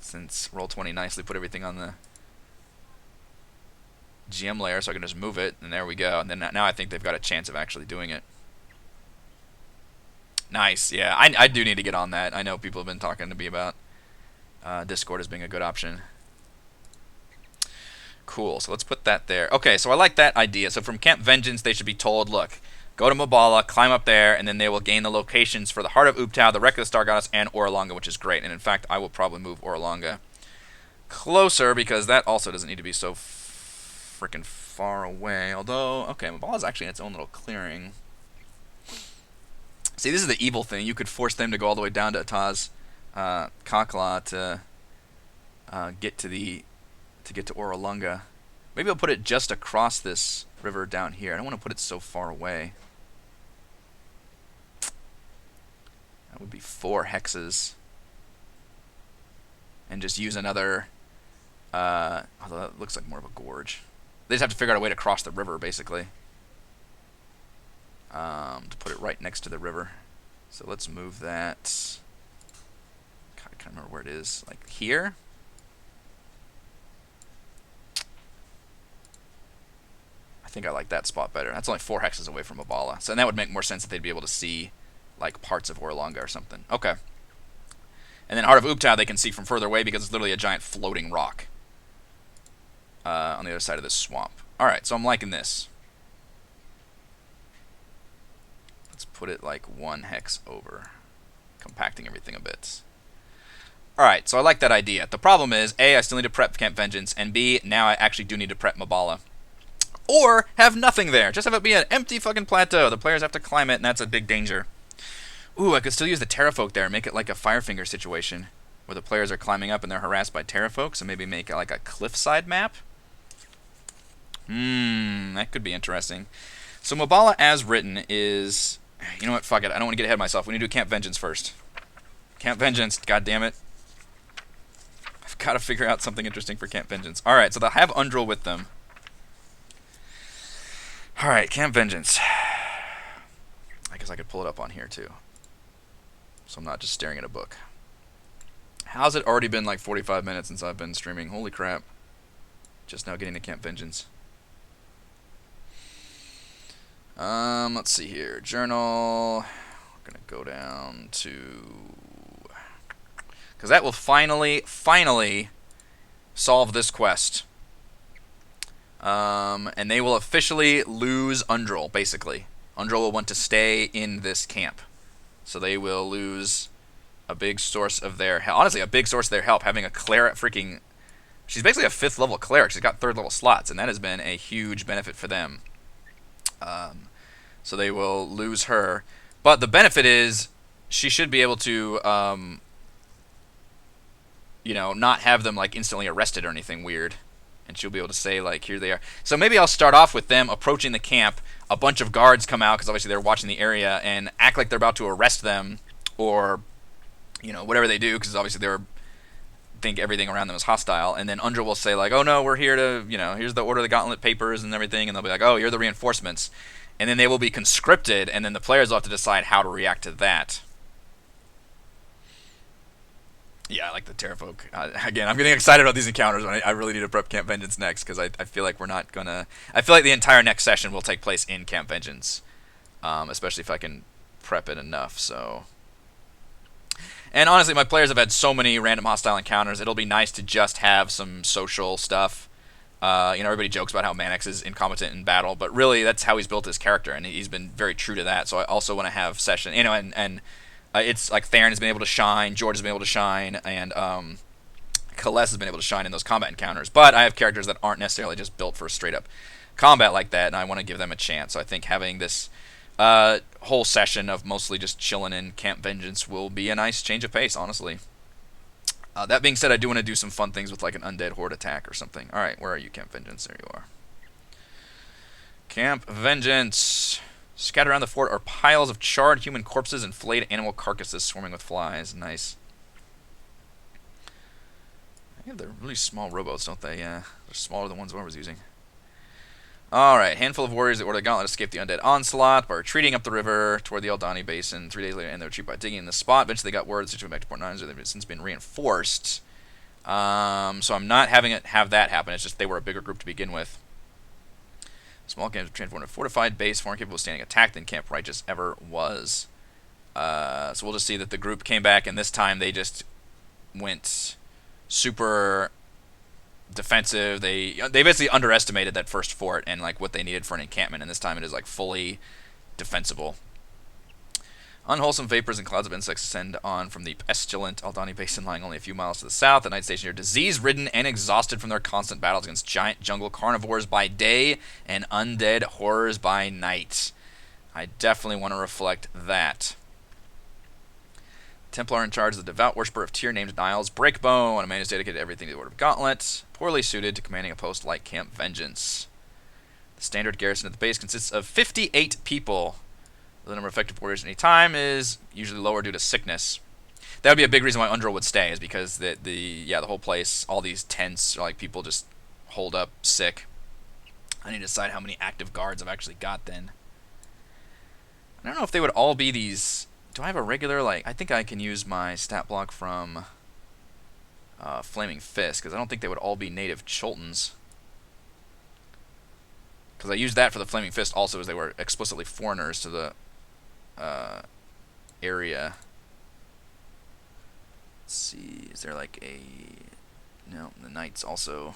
since Roll20 nicely put everything on the GM layer, so I can just move it, and there we go. And then now I think they've got a chance of actually doing it. Nice, yeah. I do need to get on that. I know people have been talking to me about Discord as being a good option. Cool, so let's put that there. Okay, so I like that idea. So from Camp Vengeance, they should be told, look, go to Mabala, climb up there, and then they will gain the locations for the Heart of Ubtao, the Wreck of the Star Goddess, and Orolanga, which is great. And in fact, I will probably move Orolanga closer, because that also doesn't need to be so freaking far away. Although, okay, Mabala is actually in its own little clearing. See, this is the evil thing. You could force them to go all the way down to Ataz Kakla to get to Orolanga. Maybe I'll put it just across this river down here. I don't want to put it so far away. That would be 4 hexes. And just use another, although that looks like more of a gorge. They just have to figure out a way to cross the river, basically. To put it right next to the river. So let's move that. God, I can't remember where it is. Like here? I think I like that spot better. That's only 4 hexes away from Mabala. So that would make more sense that they'd be able to see like parts of Orolanga or something. Okay. And then Heart of Ubtao they can see from further away because it's literally a giant floating rock on the other side of this swamp. Alright, so I'm liking this. Let's put it like 1 hex over, compacting everything a bit. Alright, so I like that idea. The problem is, A, I still need to prep Camp Vengeance, and B, now I actually do need to prep Mabala. Or have nothing there. Just have it be an empty fucking plateau. The players have to climb it, and that's a big danger. Ooh, I could still use the Terrafolk there and make it like a Firefinger situation, where the players are climbing up and they're harassed by Terrafolk, so maybe make it like a cliffside map? That could be interesting. So Mabala as written is... You know what, fuck it. I don't want to get ahead of myself. We need to do Camp Vengeance first. Camp Vengeance, god damn it. I've got to figure out something interesting for Camp Vengeance. Alright, so they'll have Undril with them. Alright, Camp Vengeance. I guess I could pull it up on here too, so I'm not just staring at a book. How's it already been like 45 minutes since I've been streaming? Holy crap. Just now getting to Camp Vengeance. Let's see here. Journal. We're going to go down to... Because that will finally solve this quest. And they will officially lose Undril, basically. Undril will want to stay in this camp. So they will lose a big source of their help. Honestly, a big source of their help. Having a cleric freaking... She's basically a 5th level cleric. She's got 3rd level slots, and that has been a huge benefit for them. So they will lose her. But the benefit is she should be able to, you know, not have them like instantly arrested or anything weird. And she'll be able to say, like, here they are. So maybe I'll start off with them approaching the camp. A bunch of guards come out, because obviously they're watching the area, and act like they're about to arrest them. Or, you know, whatever they do, because obviously they're think everything around them is hostile. And then Undril will say, like, oh no, we're here to, you know, here's the Order of the Gauntlet papers and everything. And they'll be like, oh, you're the reinforcements. and then they will be conscripted, and then the players will have to decide how to react to that. Yeah, I like the Terrafolk. Again, I'm getting excited about these encounters. I really need to prep Camp Vengeance next, because I feel like we're not gonna. I feel like the entire next session will take place in Camp Vengeance, especially if I can prep it enough. So, and honestly, my players have had so many random hostile encounters. It'll be nice to just have some social stuff. Everybody jokes about how Mannix is incompetent in battle, but really that's how he's built his character, and he's been very true to that. So I also want to have session, and it's like Theron has been able to shine, George has been able to shine, and Kales has been able to shine in those combat encounters. But I have characters that aren't necessarily just built for straight up combat like that, and I want to give them a chance. So I think having this whole session of mostly just chilling in Camp Vengeance will be a nice change of pace, honestly. That being said, I do want to do some fun things with like an undead horde attack or something. Alright, where are you, Camp Vengeance? There you are. Camp Vengeance. Scattered around the fort are piles of charred human corpses and flayed animal carcasses swarming with flies. Nice. They have the really small rowboats, don't they? Yeah, they're smaller than ones I was using. Alright, handful of warriors that ordered the gauntlet escaped the undead onslaught by retreating up the river toward the Aldani Basin. 3 days later, and their retreat by digging in the spot. Eventually, they got word that they went back to Port Nines, they've since been reinforced. So I'm not having it have that happen. It's just they were a bigger group to begin with. Small camps were transformed into a fortified base, far more capable of standing attack than Camp Righteous ever was. So we'll just see that the group came back, and this time they just went super defensive. They basically underestimated that first fort and like what they needed for an encampment, and this time it is like fully defensible. Unwholesome vapors and clouds of insects ascend on from the pestilent Aldani Basin, lying only a few miles to the south. The night station are disease-ridden and exhausted from their constant battles against giant jungle carnivores by day and undead horrors by night. I definitely want to reflect that. Templar in charge of the devout worshipper of Tyr named Niles Breakbone, a man who's dedicated to everything to the Order of Gauntlet, poorly suited to commanding a post like Camp Vengeance. The standard garrison at the base consists of 58 people. The number of effective warriors at any time is usually lower due to sickness. That would be a big reason why Undril would stay, is because the whole place, all these tents, like people just holed up sick. I need to decide how many active guards I've actually got then. I don't know if they would all be these. Do I have a regular, like, I think I can use my stat block from Flaming Fist, because I don't think they would all be native Choltons. Because I used that for the Flaming Fist also, as they were explicitly foreigners to the area. Let's see, is there like a... No, the Knights also...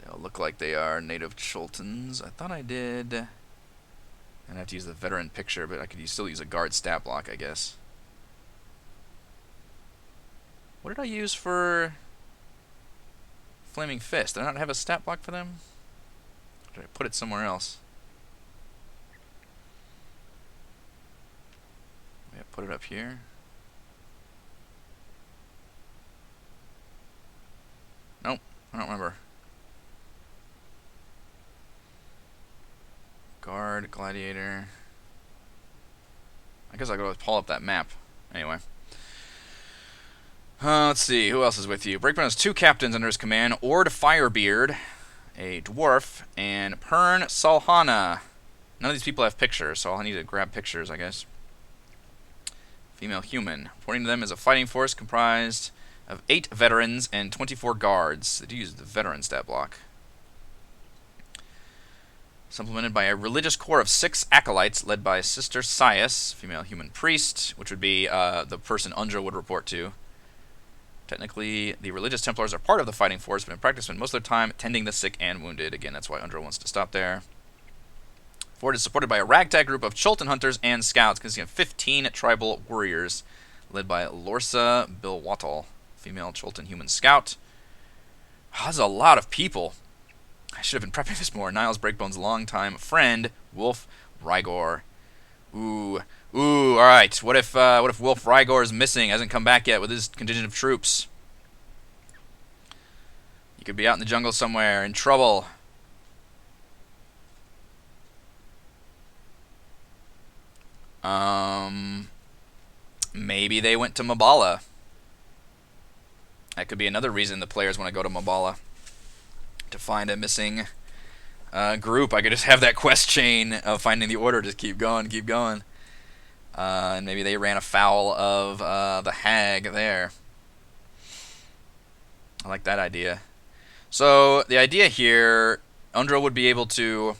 They all look like they are native Choltons. I thought I did... I'd have to use the veteran picture, but I could still use a guard stat block, I guess. What did I use for Flaming Fist? Did I not have a stat block for them? Or did I put it somewhere else? Maybe I put it up here. Nope, I don't remember. Guard, Gladiator. I guess I'll go pull up that map. Anyway. Let's see, who else is with you? Breakbone has 2 captains under his command. Ord Firebeard, a dwarf, and Pern Salhana. None of these people have pictures, so I'll need to grab pictures, I guess. Female human. According to them, is a fighting force comprised of 8 veterans and 24 guards. They do use the veteran stat block. Supplemented by a religious corps of 6 acolytes led by Sister Sias, female human priest, which would be the person Undra would report to. Technically, the religious Templars are part of the fighting force, but in practice spend most of their time tending the sick and wounded. Again, that's why Undra wants to stop there. Fort is supported by a ragtag group of Cholton hunters and scouts, consisting of 15 tribal warriors, led by Lorsa Bilwattle, female Cholton human scout. Oh, that's a lot of people. I should have been prepping this more. Niles Breakbone's longtime friend, Wolf Rygor. Ooh, all right. What if Wolf Rygor is missing? Hasn't come back yet with his contingent of troops. He could be out in the jungle somewhere, in trouble. Maybe they went to Mabala. That could be another reason the players want to go to Mabala, to find a missing group, I could just have that quest chain of finding the order just keep going, keep going. And maybe they ran afoul of the hag there. I like that idea. So the idea here, Undra would be able to,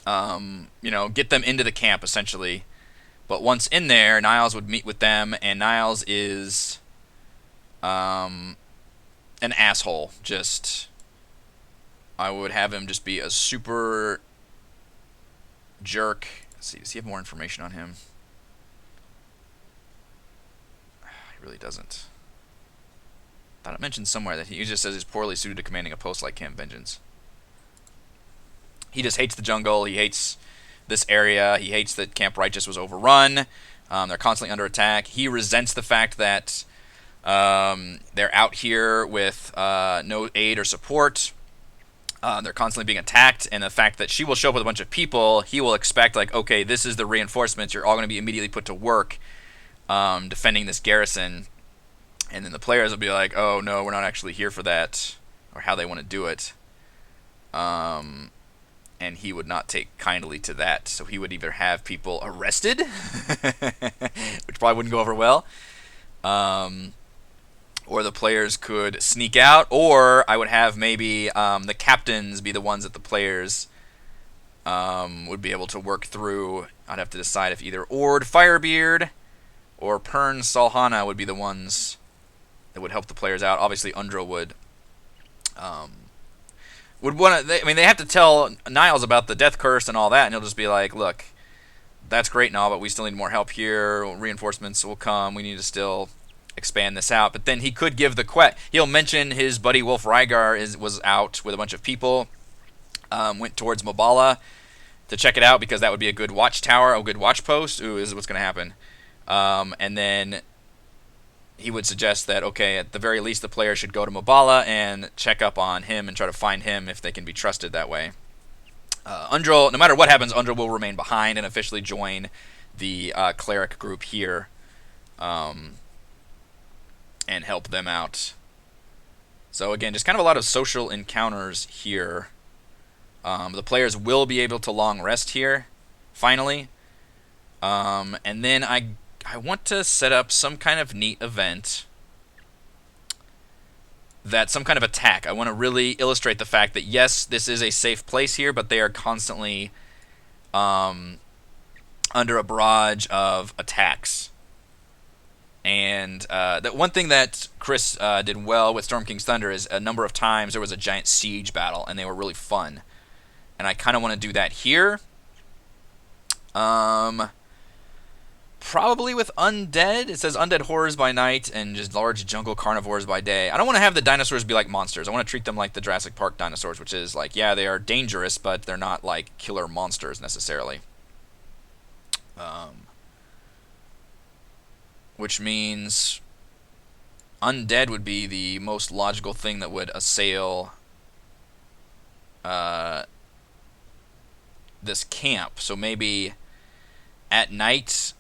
get them into the camp essentially. But once in there, Niles would meet with them, and Niles is an asshole. I would have him just be a super jerk. Let's see, does he have more information on him? He really doesn't. I thought it mentioned somewhere that he just says he's poorly suited to commanding a post like Camp Vengeance. He just hates the jungle. He hates this area. He hates that Camp Righteous was overrun. They're constantly under attack. He resents the fact that they're out here with no aid or support. They're constantly being attacked, and the fact that she will show up with a bunch of people, he will expect, like, okay, this is the reinforcements. You're all going to be immediately put to work defending this garrison. And then the players will be like, oh, no, we're not actually here for that, or how they want to do it. And he would not take kindly to that. So he would either have people arrested, which probably wouldn't go over well, or the players could sneak out, or I would have maybe the captains be the ones that the players would be able to work through. I'd have to decide if either Ord Firebeard or Pern Salhana would be the ones that would help the players out. Obviously, Undra would want to. They have to tell Niles about the death curse and all that, and he'll just be like, "Look, that's great and all, but we still need more help here. Reinforcements will come. We need to still expand this out." But then he could give the quest. He'll mention his buddy Wolf Rygar was out with a bunch of people, went towards Mobala to check it out because that would be a good watchtower, a good watch post. Ooh, this is what's going to happen. And then he would suggest that, okay, at the very least, the player should go to Mobala and check up on him and try to find him if they can be trusted that way. Undra, no matter what happens, Undra will remain behind and officially join the cleric group here and help them out. So again, just kind of a lot of social encounters here. The players will be able to long rest here, finally. And then I want to set up some kind of neat event that's some kind of attack. I want to really illustrate the fact that, yes, this is a safe place here, but they are constantly under a barrage of attacks. And that one thing that Chris did well with Storm King's Thunder is a number of times there was a giant siege battle, and they were really fun. And I kind of want to do that here. Probably with undead. It says undead horrors by night and just large jungle carnivores by day. I don't want to have the dinosaurs be like monsters. I want to treat them like the Jurassic Park dinosaurs, which is like, yeah, they are dangerous, but they're not like killer monsters necessarily. Which means undead would be the most logical thing that would assail this camp. So maybe at night,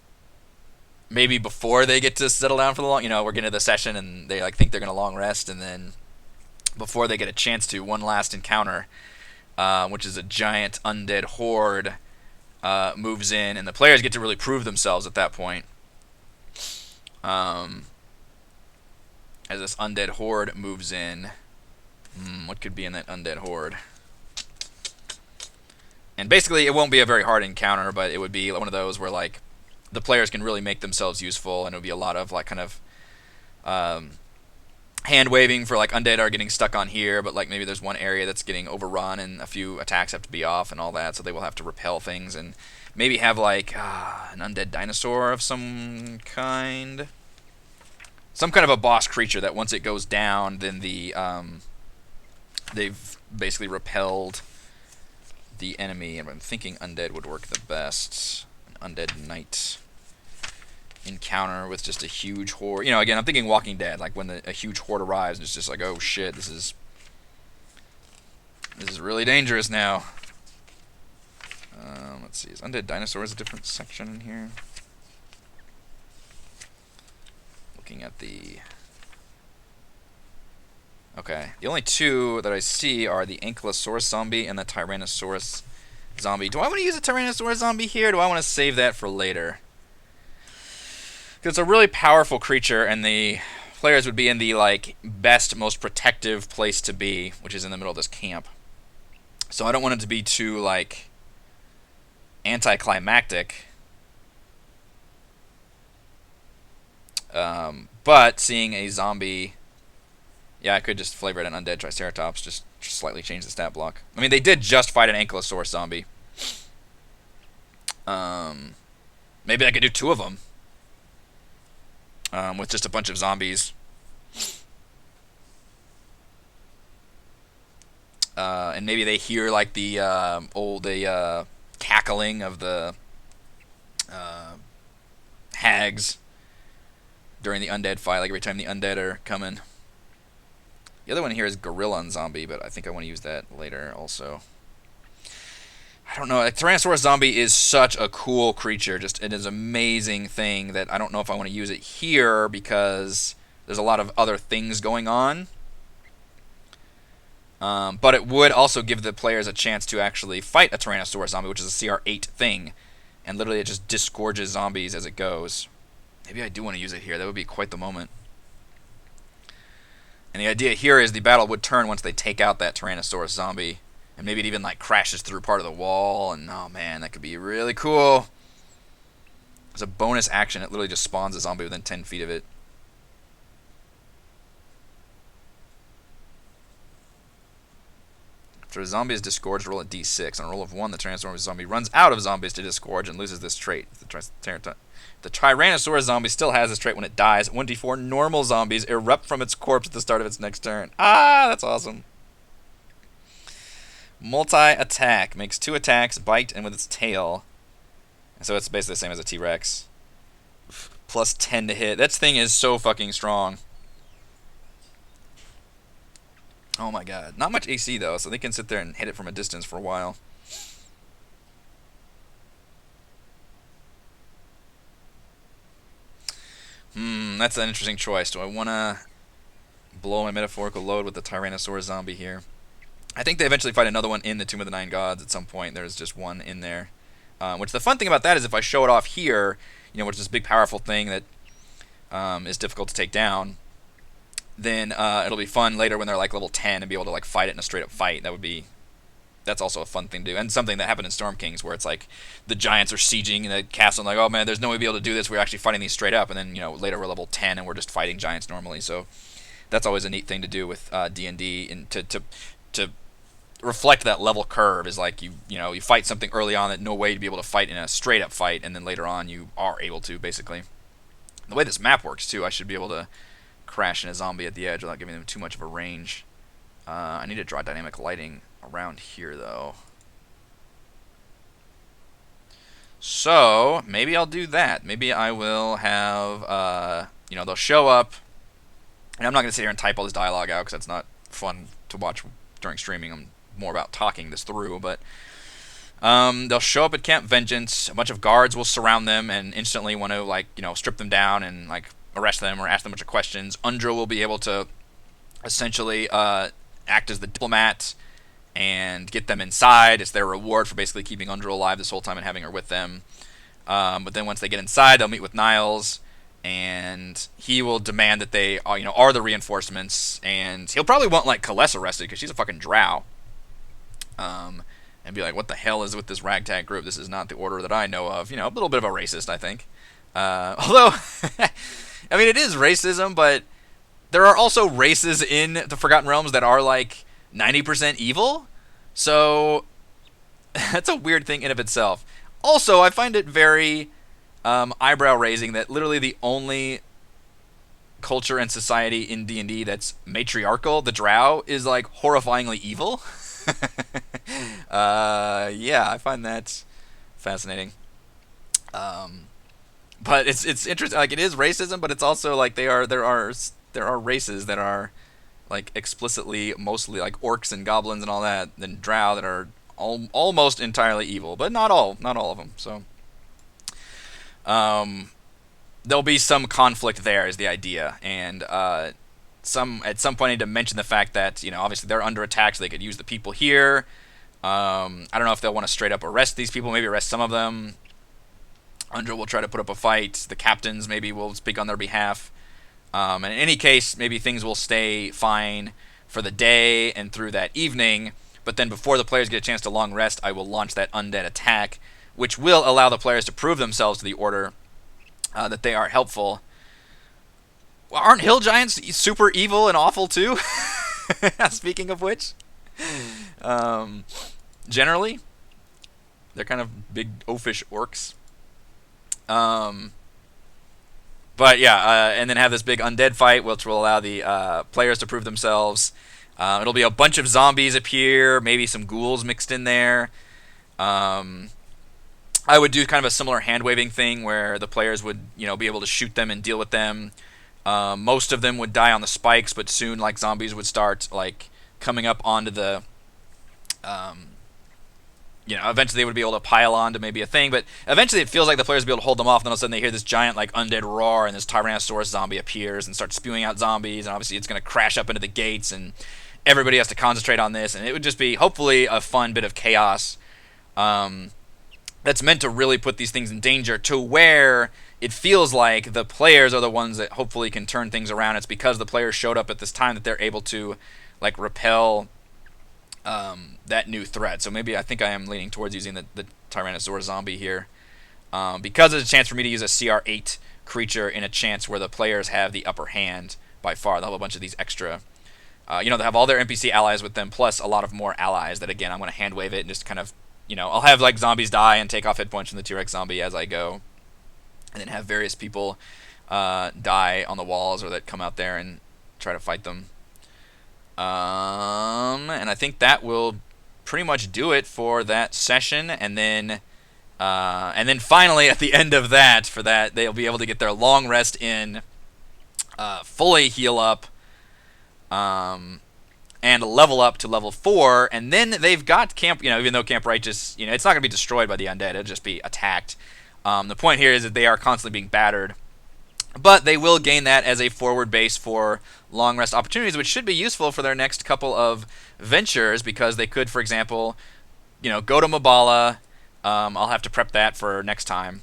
maybe before they get to settle down for the long, we're getting to the session and they think they're going to long rest, and then before they get a chance to, one last encounter, which is a giant undead horde, moves in, and the players get to really prove themselves at that point. As this undead horde moves in, what could be in that undead horde? And basically, it won't be a very hard encounter, but it would be one of those where the players can really make themselves useful, and it would be a lot of hand waving for undead are getting stuck on here, but maybe there's one area that's getting overrun and a few attacks have to be off and all that, so they will have to repel things, and maybe have an undead dinosaur of some kind. Some kind of a boss creature that once it goes down, then they've basically repelled the enemy, and I'm thinking undead would work the best. An undead knight encounter with just a huge horde. Again, I'm thinking Walking Dead, when a huge horde arrives and it's just oh shit, this is really dangerous now. Let's see, is undead dinosaurs a different section in here? Looking at the Okay. The only two that I see are the Ankylosaurus zombie and the Tyrannosaurus zombie. Do I want to use a Tyrannosaurus zombie here? Or do I want to save that for later? Because it's a really powerful creature, and the players would be in the like best, most protective place to be, which is in the middle of this camp. So I don't want it to be too like anticlimactic. But seeing a zombie, yeah, I could just flavor it an undead Triceratops, just slightly change the stat block. I mean, they did just fight an Ankylosaurus zombie. Maybe I could do two of them with just a bunch of zombies. And maybe they hear like the cackling of the hags during the undead fight, like every time the undead are coming. The other one here is Gorilla and Zombie, but I think I want to use that later also. I don't know. A Tyrannosaurus zombie is such a cool creature. Just it is an amazing thing that I don't know if I want to use it here because there's a lot of other things going on. But it would also give the players a chance to actually fight a Tyrannosaurus zombie, which is a CR8 thing, and literally it just disgorges zombies as it goes. Maybe I do want to use it here. That would be quite the moment. And the idea here is the battle would turn once they take out that Tyrannosaurus zombie. And maybe it even like crashes through part of the wall. And oh man, that could be really cool. As a bonus action, it literally just spawns a zombie within 10 feet of it. After a zombie is disgorged, roll a d6. On a roll of 1, the Tyrannosaurus zombie runs out of zombies to disgorge and loses this trait. The Tyrannosaurus zombie still has this trait when it dies. 1d4 normal zombies erupt from its corpse at the start of its next turn. Ah, that's awesome. Multi-attack. Makes 2 attacks, bite, and with its tail. So it's basically the same as a T-Rex. Plus 10 to hit. That thing is so fucking strong. Oh my god. Not much AC though, so they can sit there and hit it from a distance for a while. That's an interesting choice. Do I want to blow my metaphorical load with the Tyrannosaurus zombie here? I think they eventually fight another one in the Tomb of the Nine Gods at some point. There's just one in there. Which the fun thing about that is if I show it off here, which is this big powerful thing that is difficult to take down, then it'll be fun later when they're like level 10 and be able to like fight it in a straight up fight. That's also a fun thing to do, and something that happened in Storm Kings where it's like the giants are sieging the castle and like, oh man, there's no way to be able to do this. We're actually fighting these straight up, and then later we're level 10 and we're just fighting giants normally. So that's always a neat thing to do with D&D, and to reflect that level curve is like you fight something early on that no way to be able to fight in a straight up fight, and then later on you are able to basically. The way this map works too, I should be able to crash in a zombie at the edge without giving them too much of a range. I need to draw dynamic lighting around here though. So maybe I'll do that. Maybe I will have they'll show up, and I'm not going to sit here and type all this dialogue out because that's not fun to watch during streaming. I'm more about talking this through, but they'll show up at Camp Vengeance. A bunch of guards will surround them and instantly want to strip them down and like arrest them or ask them a bunch of questions. Undra will be able to essentially act as the diplomat and get them inside. It's their reward for basically keeping Undra alive this whole time and having her with them. But then once they get inside, they'll meet with Niles, and he will demand that they are the reinforcements, and he'll probably want like Kaless arrested because she's a fucking drow. And be like, what the hell is with this ragtag group? This is not the order that I know of. A little bit of a racist, I think. Although, I mean, it is racism, but there are also races in the Forgotten Realms that are like 90% evil. So that's a weird thing in of itself. Also, I find it very eyebrow raising that literally the only culture and society in D&D that's matriarchal, the Drow, is like horrifyingly evil. Yeah, I find that fascinating. But it's interesting. Like, it is racism, but it's also like there are races that are like explicitly mostly like orcs and goblins and all that, then drow that are almost entirely evil, but not all of them. So there'll be some conflict there is the idea, and at some point I need to mention the fact that obviously they're under attack, so they could use the people here. I don't know if they'll want to straight up arrest these people, maybe arrest some of them. Undra will try to put up a fight. The captains maybe will speak on their behalf. And in any case, maybe things will stay fine for the day and through that evening. But then before the players get a chance to long rest, I will launch that undead attack, which will allow the players to prove themselves to the Order that they are helpful. Well, aren't hill giants super evil and awful too? Speaking of which. Generally, they're kind of big oafish orcs. But yeah, and then have this big undead fight, which will allow the players to prove themselves. It'll be a bunch of zombies appear, maybe some ghouls mixed in there. I would do kind of a similar hand-waving thing where the players would, be able to shoot them and deal with them. Most of them would die on the spikes, but soon, like, zombies would start, like, coming up onto the... eventually they would be able to pile on to maybe a thing, but eventually it feels like the players will be able to hold them off, and then all of a sudden they hear this giant, like, undead roar, and this Tyrannosaurus zombie appears and starts spewing out zombies, and obviously it's going to crash up into the gates, and everybody has to concentrate on this, and it would just be, hopefully, a fun bit of chaos that's meant to really put these things in danger, to where it feels like the players are the ones that hopefully can turn things around. It's because the players showed up at this time that they're able to, like, repel that new threat. So maybe I think I am leaning towards using the Tyrannosaurus zombie here, because there's a chance for me to use a CR8 creature in a chance where the players have the upper hand by far. They'll have a bunch of these extra, they have all their NPC allies with them, plus a lot of more allies that, again, I'm going to hand wave it and just kind of, I'll have, like, zombies die and take off hit points from the T-Rex zombie as I go, and then have various people die on the walls or that come out there and try to fight them. And I think that will pretty much do it for that session, and then finally at the end of that, they'll be able to get their long rest in, fully heal up, and level up to level 4, and then they've got Camp, even though Camp Righteous, it's not going to be destroyed by the undead, it'll just be attacked. The point here is that they are constantly being battered, but they will gain that as a forward base for long rest opportunities, which should be useful for their next couple of ventures, because they could, for example, go to Mabala. I'll have to prep that for next time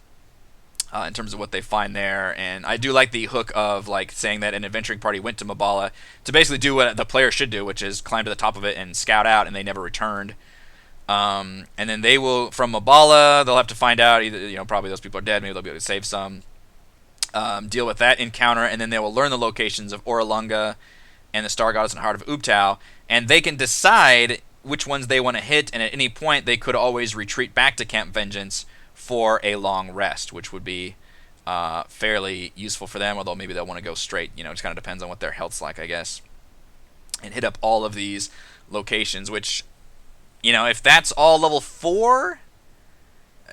in terms of what they find there. And I do like the hook of, like, saying that an adventuring party went to Mabala to basically do what the player should do, which is climb to the top of it and scout out, and they never returned. And then they will, from Mabala, they'll have to find out, either, probably those people are dead, maybe they'll be able to save some. Deal with that encounter, and then they will learn the locations of Oralunga and the Star Goddess and Heart of Ubtao, and they can decide which ones they want to hit, and at any point they could always retreat back to Camp Vengeance for a long rest, which would be fairly useful for them, although maybe they'll want to go straight. It just kind of depends on what their health's like, I guess, and hit up all of these locations, which, if that's all level 4,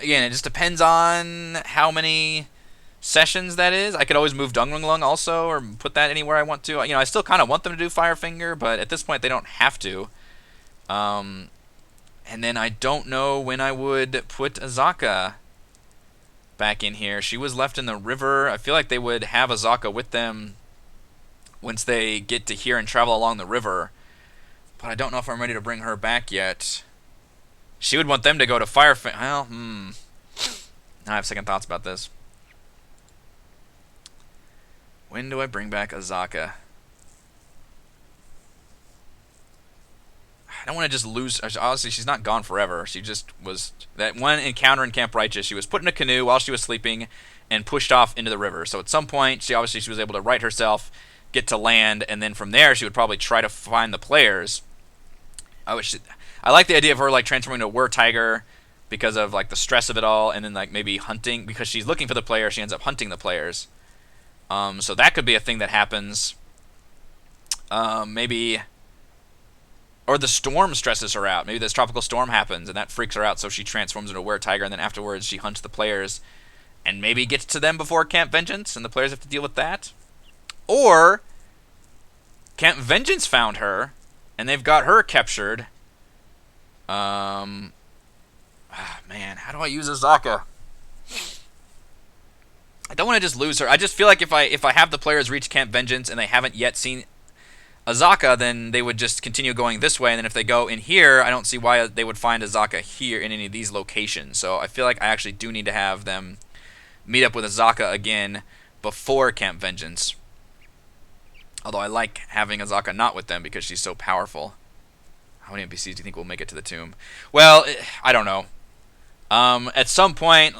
again, it just depends on how many sessions that is. I could always move Dunglunglung also, or put that anywhere I want to. I still kind of want them to do Firefinger, but at this point they don't have to. And then I don't know when I would put Azaka back in here. She was left in the river. I feel like they would have Azaka with them once they get to here and travel along the river, but I don't know if I'm ready to bring her back yet. She would want them to go to Firefinger. Well, now I have second thoughts about this. When do I bring back Azaka? I don't want to just lose. Obviously, she's not gone forever. She just was. That one encounter in Camp Righteous, she was put in a canoe while she was sleeping and pushed off into the river. So at some point, she was able to right herself, get to land, and then from there, she would probably try to find the players. I like the idea of her, like, transforming into a were-tiger because of, like, the stress of it all, and then, like, maybe hunting, because she's looking for the player, she ends up hunting the players. So that could be a thing that happens. Maybe, or the storm stresses her out. Maybe this tropical storm happens, and that freaks her out, so she transforms into a were-tiger, and then afterwards she hunts the players, and maybe gets to them before Camp Vengeance, and the players have to deal with that. Or Camp Vengeance found her, and they've got her captured. Man, how do I use Azaka? I don't want to just lose her. I just feel like if I have the players reach Camp Vengeance and they haven't yet seen Azaka, then they would just continue going this way, and then if they go in here, I don't see why they would find Azaka here in any of these locations. So I feel like I actually do need to have them meet up with Azaka again before Camp Vengeance. Although I like having Azaka not with them because she's so powerful. How many NPCs do you think will make it to the tomb? Well, I don't know. At some point,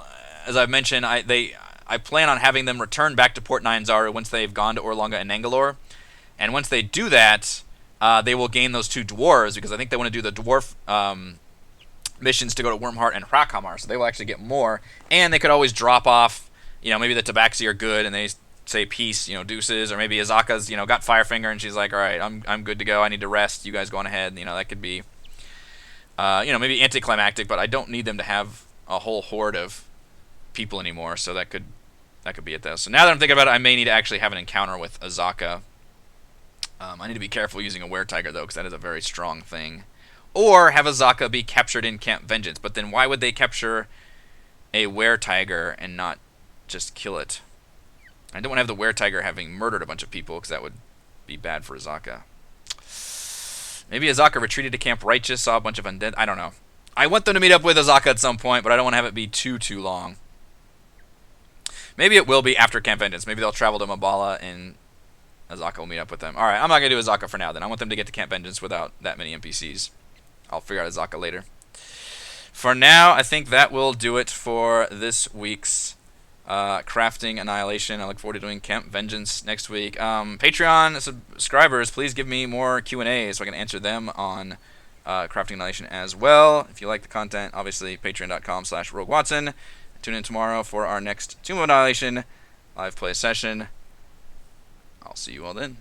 as I've mentioned, I plan on having them return back to Port Nyanzaru once they've gone to Orlunga and Nangalore. And once they do that, they will gain those 2 dwarves, because I think they want to do the dwarf missions to go to Wormheart and Hrakamar, so they will actually get more. And they could always drop off, maybe the Tabaxi are good and they say peace, deuces, or maybe Azaka's, got Firefinger and she's like, all right, I'm good to go, I need to rest, you guys go on ahead. That could be, maybe anticlimactic, but I don't need them to have a whole horde of people anymore, so that could be it though. So now that I'm thinking about it, I may need to actually have an encounter with Azaka. I need to be careful using a Were-Tiger, though, because that is a very strong thing. Or have Azaka be captured in Camp Vengeance. But then why would they capture a Were-Tiger and not just kill it? I don't want to have the Were-Tiger having murdered a bunch of people, because that would be bad for Azaka. Maybe Azaka retreated to Camp Righteous, saw a bunch of undead. I don't know. I want them to meet up with Azaka at some point, but I don't want to have it be too long. Maybe it will be after Camp Vengeance. Maybe they'll travel to Mabala and Azaka will meet up with them. Alright, I'm not going to do Azaka for now then. I want them to get to Camp Vengeance without that many NPCs. I'll figure out Azaka later. For now, I think that will do it for this week's Crafting Annihilation. I look forward to doing Camp Vengeance next week. Patreon subscribers, please give me more Q&As so I can answer them on Crafting Annihilation as well. If you like the content, obviously, patreon.com/RogueWatson. Tune in tomorrow for our next Tomb of Annihilation live play session. I'll see you all then.